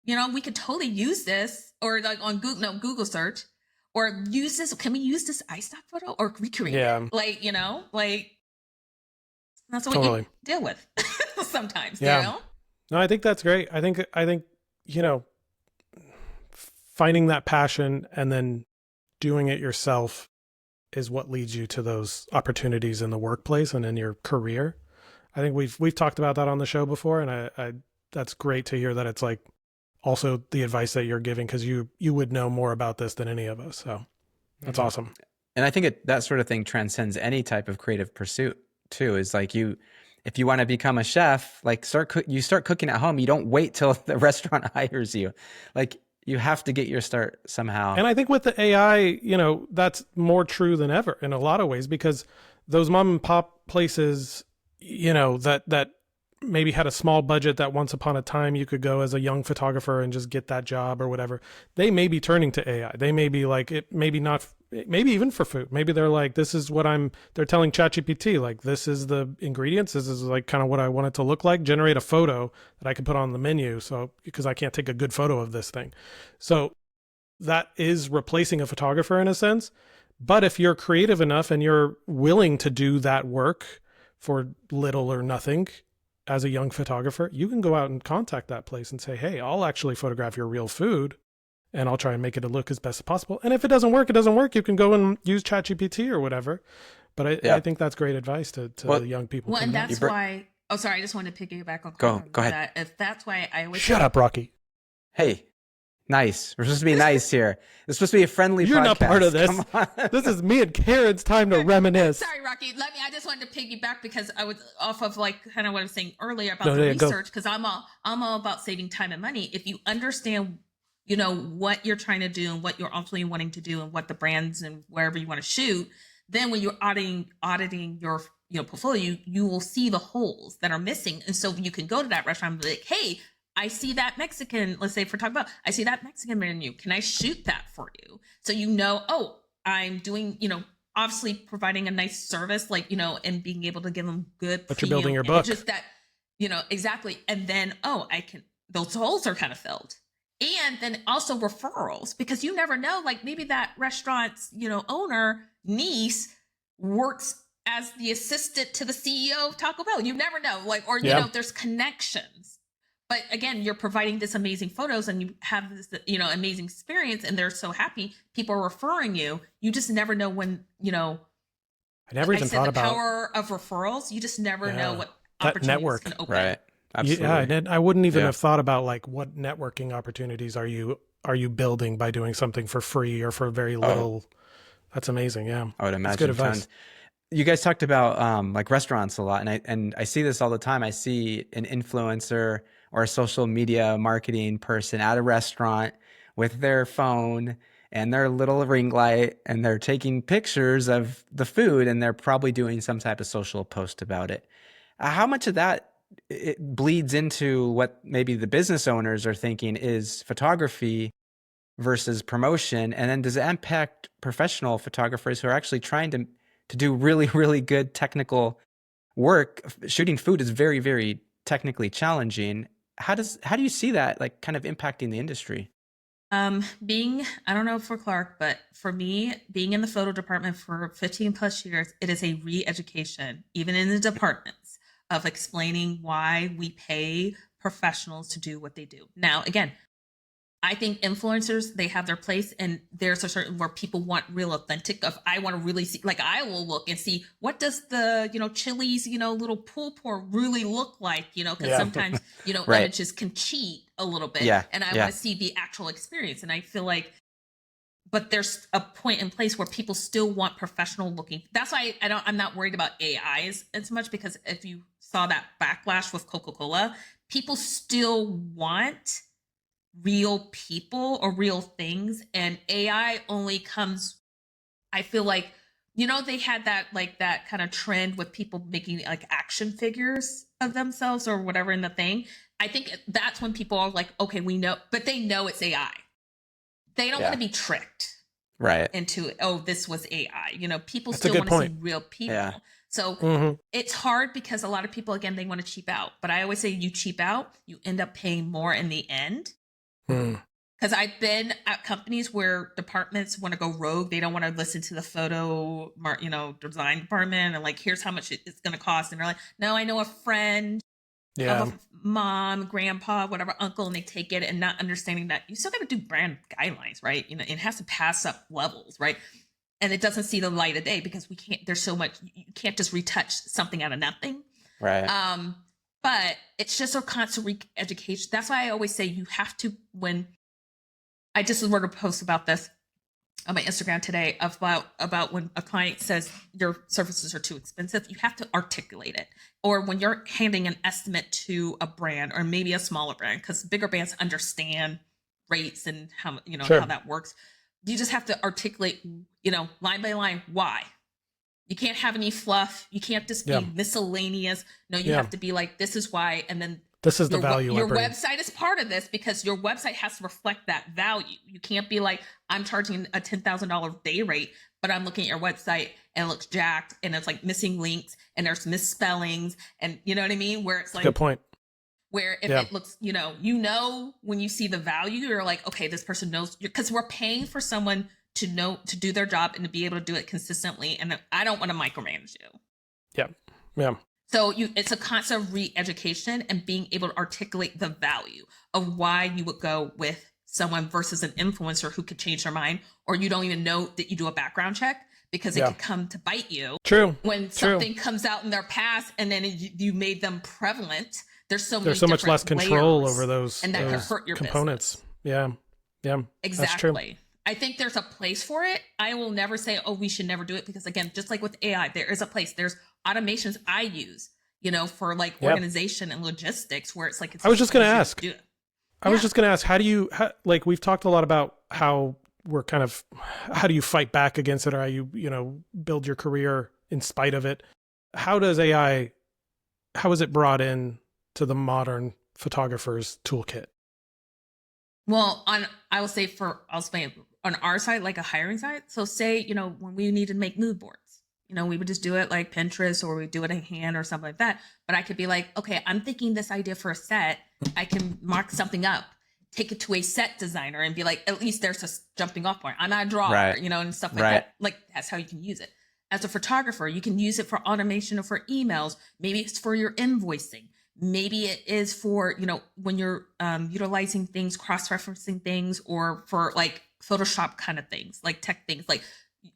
We could totally use this, or like on Google search, or use this. Can we use this iStock photo or recreate it? Like, that's what you deal with sometimes. No, I think that's great. I think finding that passion and then doing it yourself is what leads you to those opportunities in the workplace and in your career. I think we've talked about that on the show before, and I that's great to hear that it's like also the advice that you're giving, because you would know more about this than any of us. So that's awesome. And I think that sort of thing transcends any type of creative pursuit too. Is like if you want to become a chef, like you start cooking at home. You don't wait till the restaurant hires you. Like, you have to get your start somehow. And I think with the AI, that's more true than ever in a lot of ways, because those mom and pop places, that maybe had a small budget that once upon a time you could go as a young photographer and just get that job or whatever, they may be turning to AI. They may be like, maybe even for food. Maybe they're like, this is what they're telling ChatGPT, like, this is the ingredients. This is like kind of what I want it to look like. Generate a photo that I can put on the menu. So, because I can't take a good photo of this thing. So that is replacing a photographer in a sense. But if you're creative enough and you're willing to do that work for little or nothing, as a young photographer, you can go out and contact that place and say, hey, I'll actually photograph your real food and I'll try and make it look as best as possible. And if it doesn't work, it doesn't work. You can go and use ChatGPT or whatever. But I think that's great advice to young people. Well, and that's why, sorry, I just wanted to piggyback on Go ahead. If that's why I always Shut up, Rocky. Hey, nice. We're supposed to be nice here. It's supposed to be a friendly You're podcast. Not part of this. This is me and Karen's time to reminisce. Sorry, Rocky. I just wanted to piggyback because I was off of like kind of what I was saying earlier about the research, because I'm all about saving time and money. If you understand, what you're trying to do and what you're ultimately wanting to do and what the brands and wherever you want to shoot, then when you're auditing your portfolio, you will see the holes that are missing. And so you can go to that restaurant and be like, hey, I see that Mexican, let's say for Taco Bell, I see that Mexican menu. Can I shoot that for you? So I'm doing, obviously providing a nice service, like, and being able to give them good. But you're building your book. Just that, exactly. And then, those holes are kind of filled. And then also referrals, because you never know, like maybe that restaurant's, owner niece works as the assistant to the CEO of Taco Bell. You never know, like, or, there's connections. But again, you're providing this amazing photos and you have this, amazing experience, and they're so happy. People are referring you. You just never know when, I never even thought about the power of referrals. You just never know what opportunities network can open. Right. Absolutely. Yeah, I wouldn't even have thought about like what networking opportunities are you building by doing something for free or for very little. That's amazing. Yeah, I would imagine. That's good advice. You guys talked about like restaurants a lot, and I see this all the time. I see an influencer or a social media marketing person at a restaurant with their phone and their little ring light, and they're taking pictures of the food, and they're probably doing some type of social post about it. How much of that it bleeds into what maybe the business owners are thinking is photography versus promotion? And then does it impact professional photographers who are actually trying to do really, really good technical work? Shooting food is very, very technically challenging. How do you see that like kind of impacting the industry? I don't know for Clark, but for me, being in the photo department for 15 plus years, it is a re-education, even in the departments, of explaining why we pay professionals to do what they do. Now, again, I think influencers, they have their place, and there's a certain where people want real authentic of, I want to really see, like I will look and see what does the, Chili's, little pull pour really look like, because sometimes, images can cheat a little bit. Yeah. And I want to see the actual experience. And I feel like but there's a point in place where people still want professional looking. That's why I'm not worried about AIs as much, because if you saw that backlash with Coca-Cola, people still want real people or real things, and AI only comes, I feel like, they had that kind of trend with people making like action figures of themselves or whatever in the thing. I think that's when people are like, okay, we know, but they know it's AI. They don't want to be tricked into, oh, this was AI. People still want to see real people. Yeah. So it's hard because a lot of people, again, they want to cheap out. But I always say you cheap out, you end up paying more in the end. Because I've been at companies where departments want to go rogue. They don't want to listen to the photo, design department, and like, here's how much it's going to cost. And they're like, no, I know a friend. Of a mom, grandpa, whatever, uncle, and they take it and not understanding that you still got to do brand guidelines, right? It has to pass up levels, right? And it doesn't see the light of day because we can't, there's so much, you can't just retouch something out of nothing. Right. But it's just a constant re-education. That's why I always say you have to, when I just wrote a post about this on my Instagram today about when a client says your services are too expensive, you have to articulate it. Or when you're handing an estimate to a brand or maybe a smaller brand, because bigger brands understand rates and how, how that works. You just have to articulate, line by line, why. You can't have any fluff. You can't just be miscellaneous. No, you have to be like, this is why. And then this is the value. Your website is part of this because your website has to reflect that value. You can't be like, I'm charging a $10,000 day rate, but I'm looking at your website and it looks jacked and it's like missing links and there's misspellings and you know what I mean? Where it's like, good point. Where if it looks, when you see the value, you're like, okay, this person knows, because we're paying for someone to know, to do their job and to be able to do it consistently. And I don't want to micromanage you. Yeah. Yeah. So it's a constant re-education and being able to articulate the value of why you would go with someone versus an influencer who could change their mind, or you don't even know that you do a background check because it could come to bite you. True. When something comes out in their past and then you made them prevalent, there's so much less control over those, and that could hurt your components. Business. Yeah. Yeah. Exactly. That's true. I think there's a place for it. I will never say, oh, we should never do it. Because again, just like with AI, there is a place. There's automations I use, for like organization and logistics where it's like, I was just going to ask, how do you, like, we've talked a lot about how we're kind of, how do you fight back against it? Or how you build your career in spite of it? How does AI, how is it brought in to the modern photographer's toolkit? Well, I'll say on our side, like a hiring side. So say, when we need to make mood boards, we would just do it like Pinterest or we do it in hand or something like that. But I could be like, okay, I'm thinking this idea for a set. I can mark something up, take it to a set designer and be like, at least there's a jumping off point. I'm not a drawer, and stuff like that. Like that's how you can use it. As a photographer, you can use it for automation or for emails. Maybe it's for your invoicing. Maybe it is for, when you're utilizing things, cross-referencing things, or for like Photoshop kind of things, like tech things,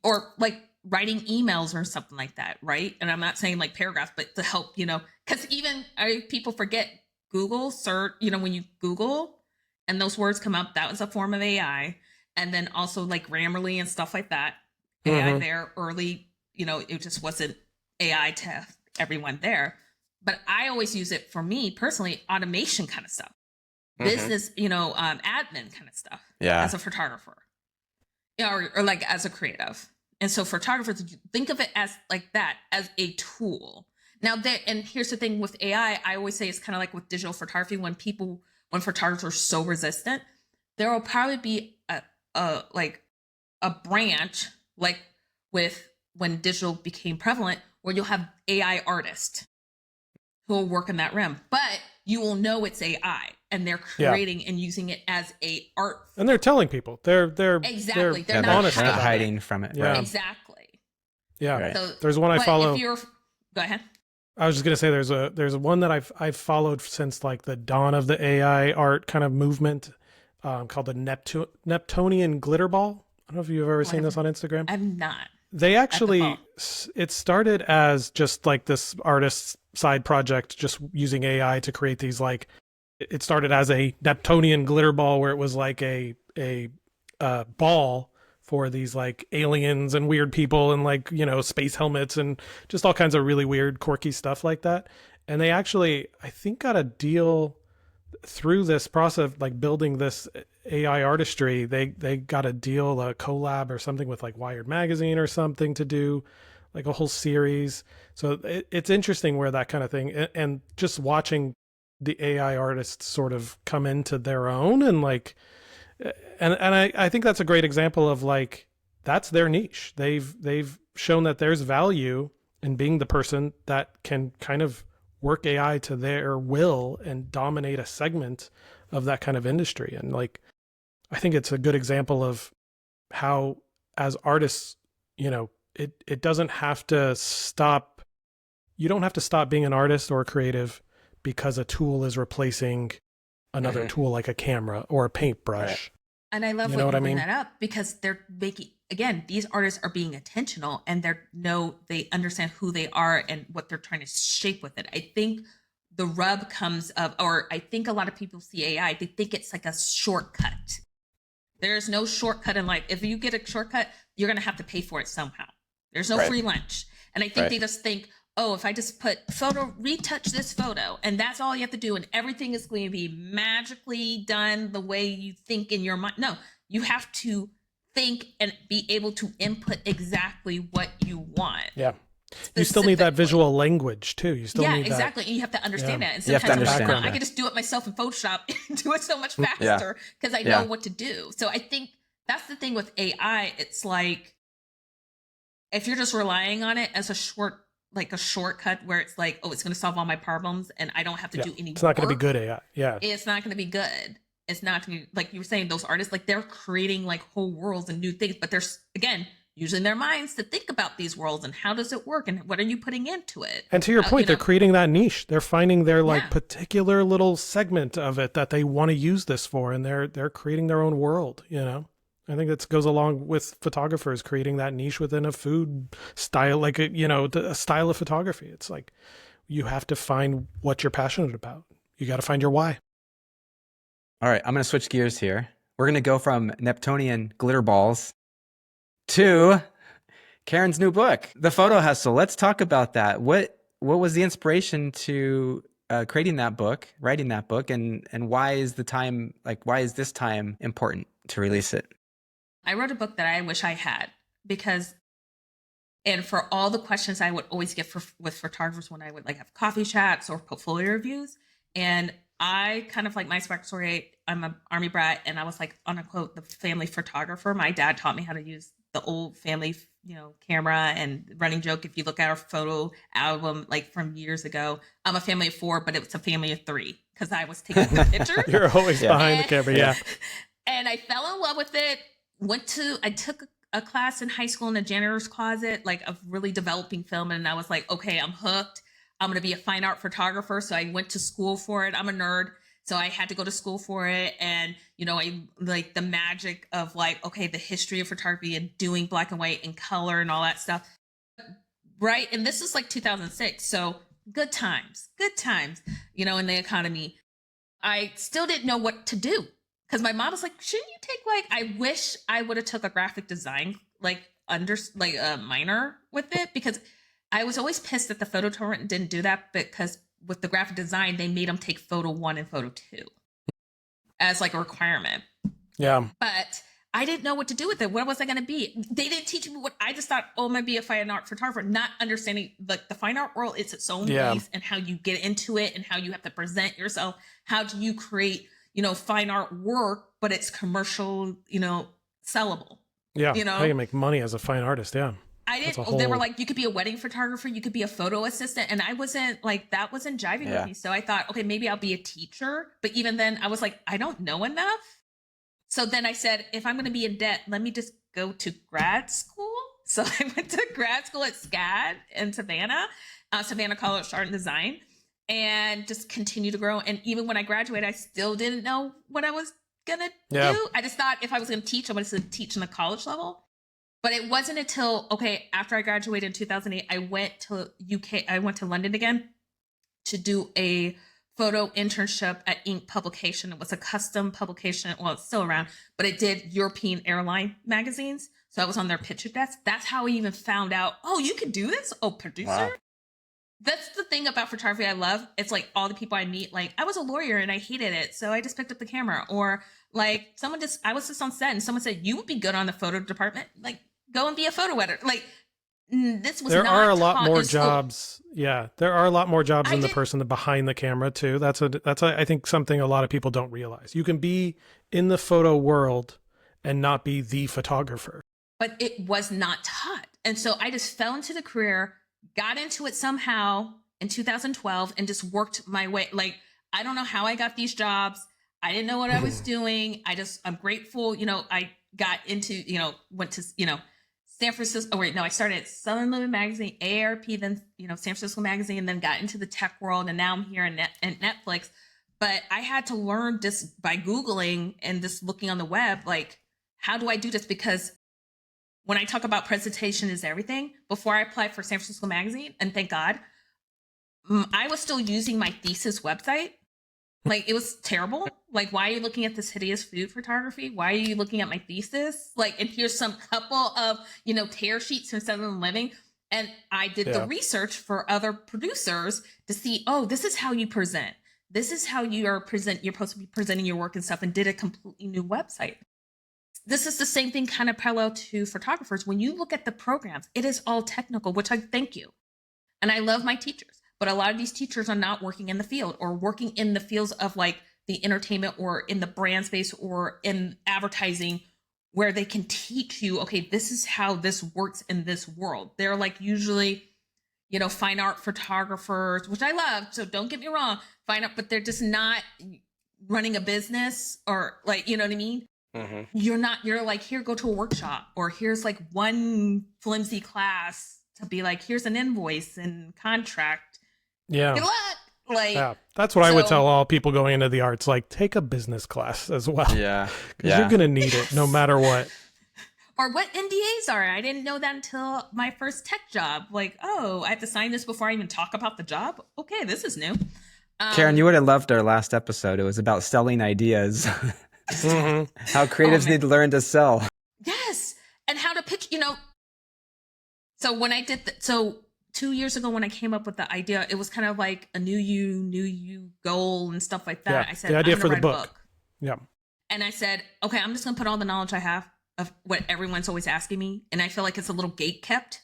or like writing emails or something like that, right? And I'm not saying like paragraphs, but to help, because even people forget Google search, when you Google and those words come up, that was a form of AI. And then also like Grammarly and stuff like that, AI there early, it just wasn't AI to everyone there. But I always use it for me personally, automation kind of stuff, business, admin kind of stuff. Yeah. As a photographer, or like as a creative. And so photographers, think of it as like that, as a tool. Now, and here's the thing with AI, I always say it's kind of like with digital photography. When photographers are so resistant, there will probably be a branch like with when digital became prevalent, where you'll have AI artists who will work in that realm, but you will know it's AI and they're creating and using it as a art. And they're telling people they're exactly. They're not honest hiding from it. Yeah. Right. Exactly. Yeah. Right. So, there's one I follow. Go ahead. I was just going to say there's one that I've followed since like the dawn of the AI art kind of movement, called the Neptunian glitter ball. I don't know if you've ever seen this on Instagram. I'm not. They actually, it started as just like this artist's side project, just using AI to create these, like, it started as a Neptunian glitter ball where it was like a ball for these like aliens and weird people and like, you know, space helmets and just all kinds of really weird, quirky stuff like that. And they actually, I think, got a deal through this process of like building this AI artistry. They got a deal, a collab or something with like Wired Magazine or something to do like a whole series. So it's interesting where that kind of thing, and just watching the AI artists sort of come into their own and like, and I think that's a great example of like, that's their niche. They've shown that there's value in being the person that can kind of work AI to their will and dominate a segment of that kind of industry. And like, I think it's a good example of how, as artists, you know, it doesn't have to stop. You don't have to stop being an artist or a creative because a tool is replacing another tool like a camera or a paintbrush. Right. And I love what you bring that up, because they're making, again, these artists are being intentional, and they understand who they are and what they're trying to shape with it. I think the rub comes of, or I think a lot of people see AI, they think it's like a shortcut. There's no shortcut in life. If you get a shortcut, you're going to have to pay for it somehow. There's no free lunch. And I think they just think, oh, if I just retouch this photo, and that's all you have to do, and everything is going to be magically done the way you think in your mind. No, you have to think and be able to input exactly what you want. Yeah. You still need that visual language too. You still need exactly. And you have to understand that. And you have to understand I can just do it myself in Photoshop and do it so much faster because I know what to do. So I think that's the thing with AI. It's like, if you're just relying on it as a shortcut where it's like, oh, it's going to solve all my problems and I don't have to do any It's not going to be good AI. Yeah. It's not going to be good. It's not going to be, like you were saying, those artists, like they're creating like whole worlds and new things, but there's, again, using their minds to think about these worlds and how does it work and what are you putting into it. And to your point, they're creating that niche. They're finding their like particular little segment of it that they want to use this for, and they're creating their own world, you know? I think that goes along with photographers creating that niche within a food style, like a style of photography. It's like you have to find what you're passionate about. You got to find your why. All right, I'm going to switch gears here. We're going to go from Neptunian glitter balls to Karen's new book, The Photo Hustle. Let's talk about that. What was the inspiration to writing that book, and why is this time important to release it? I wrote a book that I wish I had and for all the questions I would always get with photographers when I would like have coffee chats or portfolio reviews. And I kind of like my backstory, I'm an Army brat, and I was like, on a quote, the family photographer. My dad taught me how to use the old family, camera, and running joke. If you look at our photo album, like from years ago, I'm a family of 4, but it was a family of 3 because I was taking the picture. You're always behind the camera. Yeah. And I fell in love with it. I took a class in high school in a janitor's closet, like of really developing film. And I was like, okay, I'm hooked. I'm going to be a fine art photographer. So I went to school for it. I'm a nerd. So I had to go to school for it. And, I like the magic of like, okay, the history of photography and doing black and white and color and all that stuff. Right. And this is like 2006. So good times, in the economy. I still didn't know what to do. Because my mom was like, shouldn't you take I wish I would have took a graphic design, a minor with it, because I was always pissed that the photo torrent didn't do that, because with the graphic design, they made them take photo 1 and photo 2 as like a requirement. Yeah. But I didn't know what to do with it. What was I going to be? They didn't teach me I just thought, I'm going to be a fine art photographer, not understanding like the fine art world, it's its own piece and how you get into it and how you have to present yourself. How do you create fine art work, but it's commercial, sellable. Yeah. How you make money as a fine artist. Yeah. I didn't, they were like, you could be a wedding photographer, you could be a photo assistant. And I wasn't like, that wasn't jiving with me. So I thought, okay, maybe I'll be a teacher. But even then I was like, I don't know enough. So then I said, if I'm going to be in debt, let me just go to grad school. So I went to grad school at SCAD in Savannah College of Art and Design. And just continue to grow. And even when I graduated, I still didn't know what I was going to do. I just thought if I was going to teach, I was going to teach in the college level. But it wasn't until, after I graduated in 2008, I went to UK. I went to London again to do a photo internship at Ink Publication. It was a custom publication. Well, it's still around, but it did European airline magazines. So I was on their picture desk. That's how I even found out, oh, you could do this? Oh, producer? Wow. That's the thing about photography I love. It's like all the people I meet, like I was a lawyer and I hated it, so I just picked up the camera. Or like I was just on set and someone said, you would be good on the photo department. Like go and be a photo editor. Like this was there not are a lot more in school. Jobs. Yeah, there are a lot more jobs than the person behind the camera too. That's I think something a lot of people don't realize. You can be in the photo world and not be the photographer. But it was not taught. And so I just fell into the career, got into it somehow in 2012 and just worked my way. Like, I don't know how I got these jobs. I didn't know what I was doing. I'm grateful. I got into, went to, San Francisco. Oh, wait, no, I started at Southern Living Magazine, AARP, then, San Francisco Magazine, and then got into the tech world. And now I'm here in Netflix. But I had to learn just by Googling and just looking on the web, like, how do I do this? Because when I talk about presentation is everything, before I applied for San Francisco Magazine, and thank God, I was still using my thesis website. Like, it was terrible. Like, why are you looking at this hideous food photography? Why are you looking at my thesis? Like, and here's some couple of, tear sheets from Southern Living. And I did the research for other producers to see, oh, this is how you present. This is how you're supposed to be presenting your work and stuff, and did a completely new website. This is the same thing kind of parallel to photographers. When you look at the programs, it is all technical, which I thank you. And I love my teachers, but a lot of these teachers are not working in the field or working in the fields of like the entertainment or in the brand space or in advertising where they can teach you, okay, this is how this works in this world. They're like usually, fine art photographers, which I love. So don't get me wrong, fine art, but they're just not running a business or like, you know what I mean? Mm-hmm. You're like, here, go to a workshop, or here's like one flimsy class to be like, here's an invoice and contract. Yeah. Good luck. Like, yeah, that's what I would tell all people going into the arts, like take a business class as well. Yeah. Because you're going to need it no matter what. Or what NDAs are. I didn't know that until my first tech job. Like, oh, I have to sign this before I even talk about the job. Okay, this is new. Karen, you would have loved our last episode. It was about selling ideas. Mm-hmm. How creatives need to learn to sell. Yes. And how to pitch, So when I did 2 years ago, when I came up with the idea, it was kind of like a new you goal and stuff like that. Yeah, I said, the idea I'm for the write book. A book. Yeah. And I said, okay, I'm just going to put all the knowledge I have of what everyone's always asking me. And I feel like it's a little gate kept.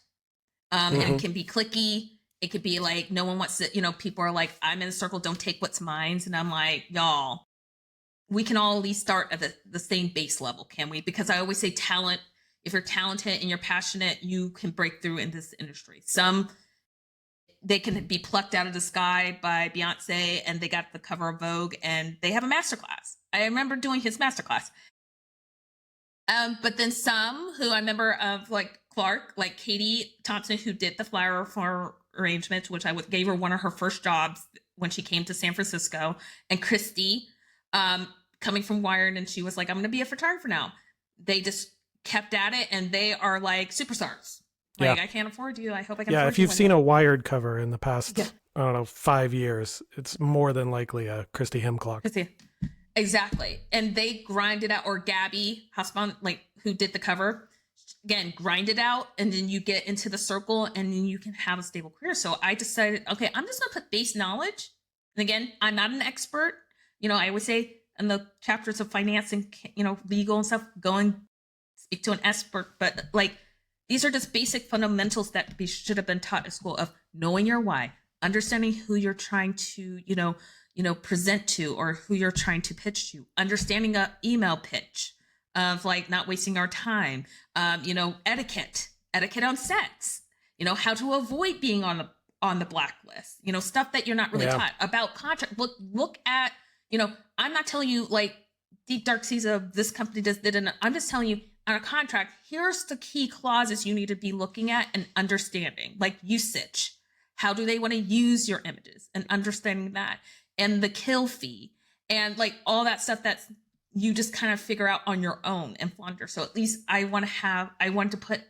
And it can be clicky. It could be like, no one wants to, people are like, I'm in a circle, don't take what's mine. And I'm like, y'all, we can all at least start at the same base level, can we? Because I always say talent, if you're talented and you're passionate, you can break through in this industry. They can be plucked out of the sky by Beyonce and they got the cover of Vogue and they have a masterclass. I remember doing his masterclass. But then some who I remember of like Clark, like Katie Thompson, who did the flower for arrangements, which gave her one of her first jobs when she came to San Francisco, and Christy, coming from Wired, and she was like, I'm going to be a photographer now. They just kept at it, and they are like superstars. Like, I can't afford you. I hope I can afford you. Yeah, if you've seen a Wired cover in the past, I don't know, 5 years, it's more than likely a Christy Himclock. Christy. Exactly. And they grinded out, or Gabby Husband, like who did the cover, again, grind it out, and then you get into the circle and then you can have a stable career. So I decided, okay, I'm just going to put base knowledge. And again, I'm not an expert. I would say in the chapters of finance and, legal and stuff, go and speak to an expert. But like, these are just basic fundamentals that should have been taught at school, of knowing your why, understanding who you're trying to, present to, or who you're trying to pitch to, understanding an email pitch, of like not wasting our time, etiquette on sets, how to avoid being on the blacklist, stuff that you're not really taught about contract. Look at, I'm not telling you like deep dark seas of this company didn't. I'm just telling you on a contract, here's the key clauses you need to be looking at and understanding, like usage. How do they want to use your images, and understanding that, and the kill fee, and like all that stuff that's you just kind of figure out on your own and flounder. So at least I want to put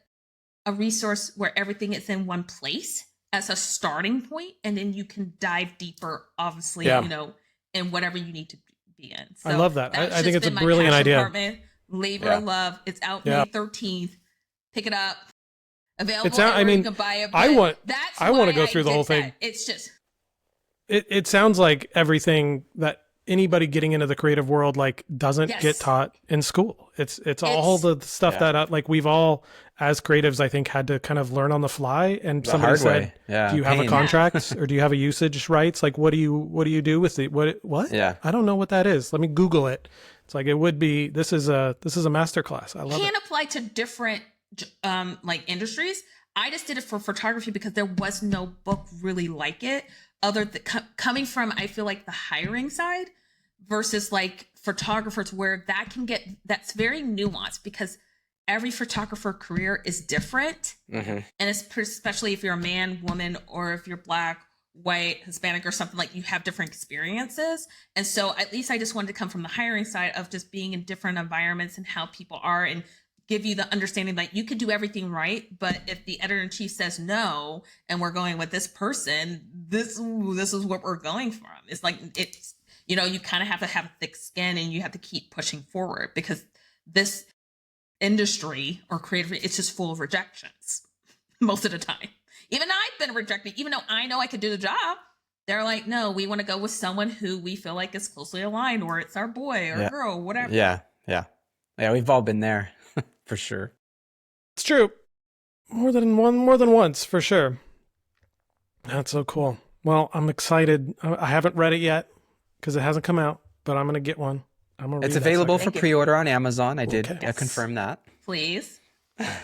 a resource where everything is in one place, as a starting point, and then you can dive deeper, obviously, in whatever you need to be in. So I love that. I think it's a brilliant idea. Labor of Love. It's out May 13th. Pick it up. Available. You can buy it. I want to go through the whole thing. It's just. It sounds like everything that anybody getting into the creative world doesn't get taught in school. It's all the stuff that like we've all as creatives I think had to kind of learn on the fly. And somebody said, "Do you have a contract or do you have a usage rights? Like what do you do with it? What? Yeah, I don't know what that is. Let me Google it." It's like it would be. This is a masterclass. I love it. Can apply to different industries. I just did it for photography because there was no book really like it. Other than coming from, I feel like the hiring side versus like photographers, where that's very nuanced because every photographer career is different, and it's especially if you're a man, woman, or if you're Black, white, Hispanic, or something, like you have different experiences. And so at least I just wanted to come from the hiring side of just being in different environments and how people are, and give you the understanding like you could do everything right, but if the editor-in-chief says no and we're going with this person, this is what we're going from. It's like, it's, you kind of have to have thick skin and you have to keep pushing forward, because this industry or creative, it's just full of rejections most of the time. Even I've been rejected, even though I know I could do the job. They're like, no, we want to go with someone who we feel like is closely aligned, or it's our boy or girl, whatever. Yeah, we've all been there. For sure. It's true. More than once, for sure. That's so cool. Well, I'm excited. I haven't read it yet because it hasn't come out, but I'm going to get one. It's available for pre-order on Amazon. I did confirm that. Please.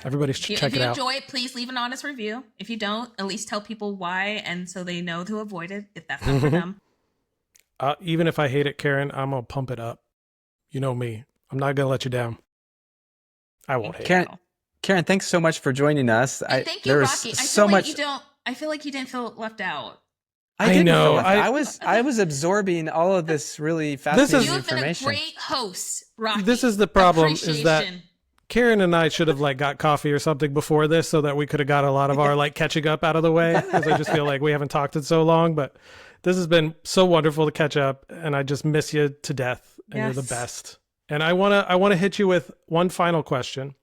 Everybody should check it out. If you enjoy it, please leave an honest review. If you don't, at least tell people why, and so they know to avoid it if that's not for them. Even if I hate it, Karen, I'm going to pump it up. You know me. I'm not going to let you down. I won't hate it. Karen, thanks so much for joining us. Thank you, Rocky. I feel like you didn't feel left out. I know. I was absorbing all of this really fascinating information. You've been a great host, Rocky. This is the problem, is that Karen and I should have got coffee or something before this so that we could have got a lot of our catching up out of the way, because I just feel like we haven't talked in so long. But this has been so wonderful to catch up, and I just miss you to death, and you're the best. And I want to hit you with one final question.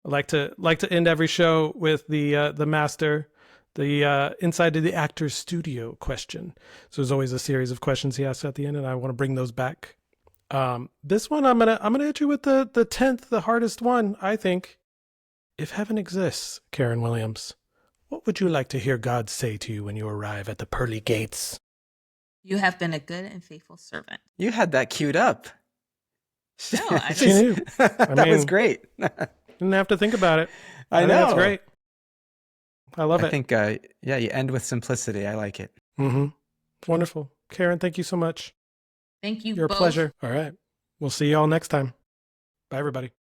I like to end every show with the master, the inside to the actor's studio question. So there's always a series of questions he asks at the end, and I want to bring those back. This one I'm gonna hit you with the 10th, the hardest one, I think. If heaven exists, Karen Williams, what would you like to hear God say to you when you arrive at the pearly gates? You have been a good and faithful servant. You had that queued up. No, she knew. That was great. Didn't have to think about it. I know. That's great. I love it. I think, you end with simplicity. I like it. Wonderful. Karen, thank you so much. Thank you. You're both. A pleasure. All right. We'll see you all next time. Bye, everybody.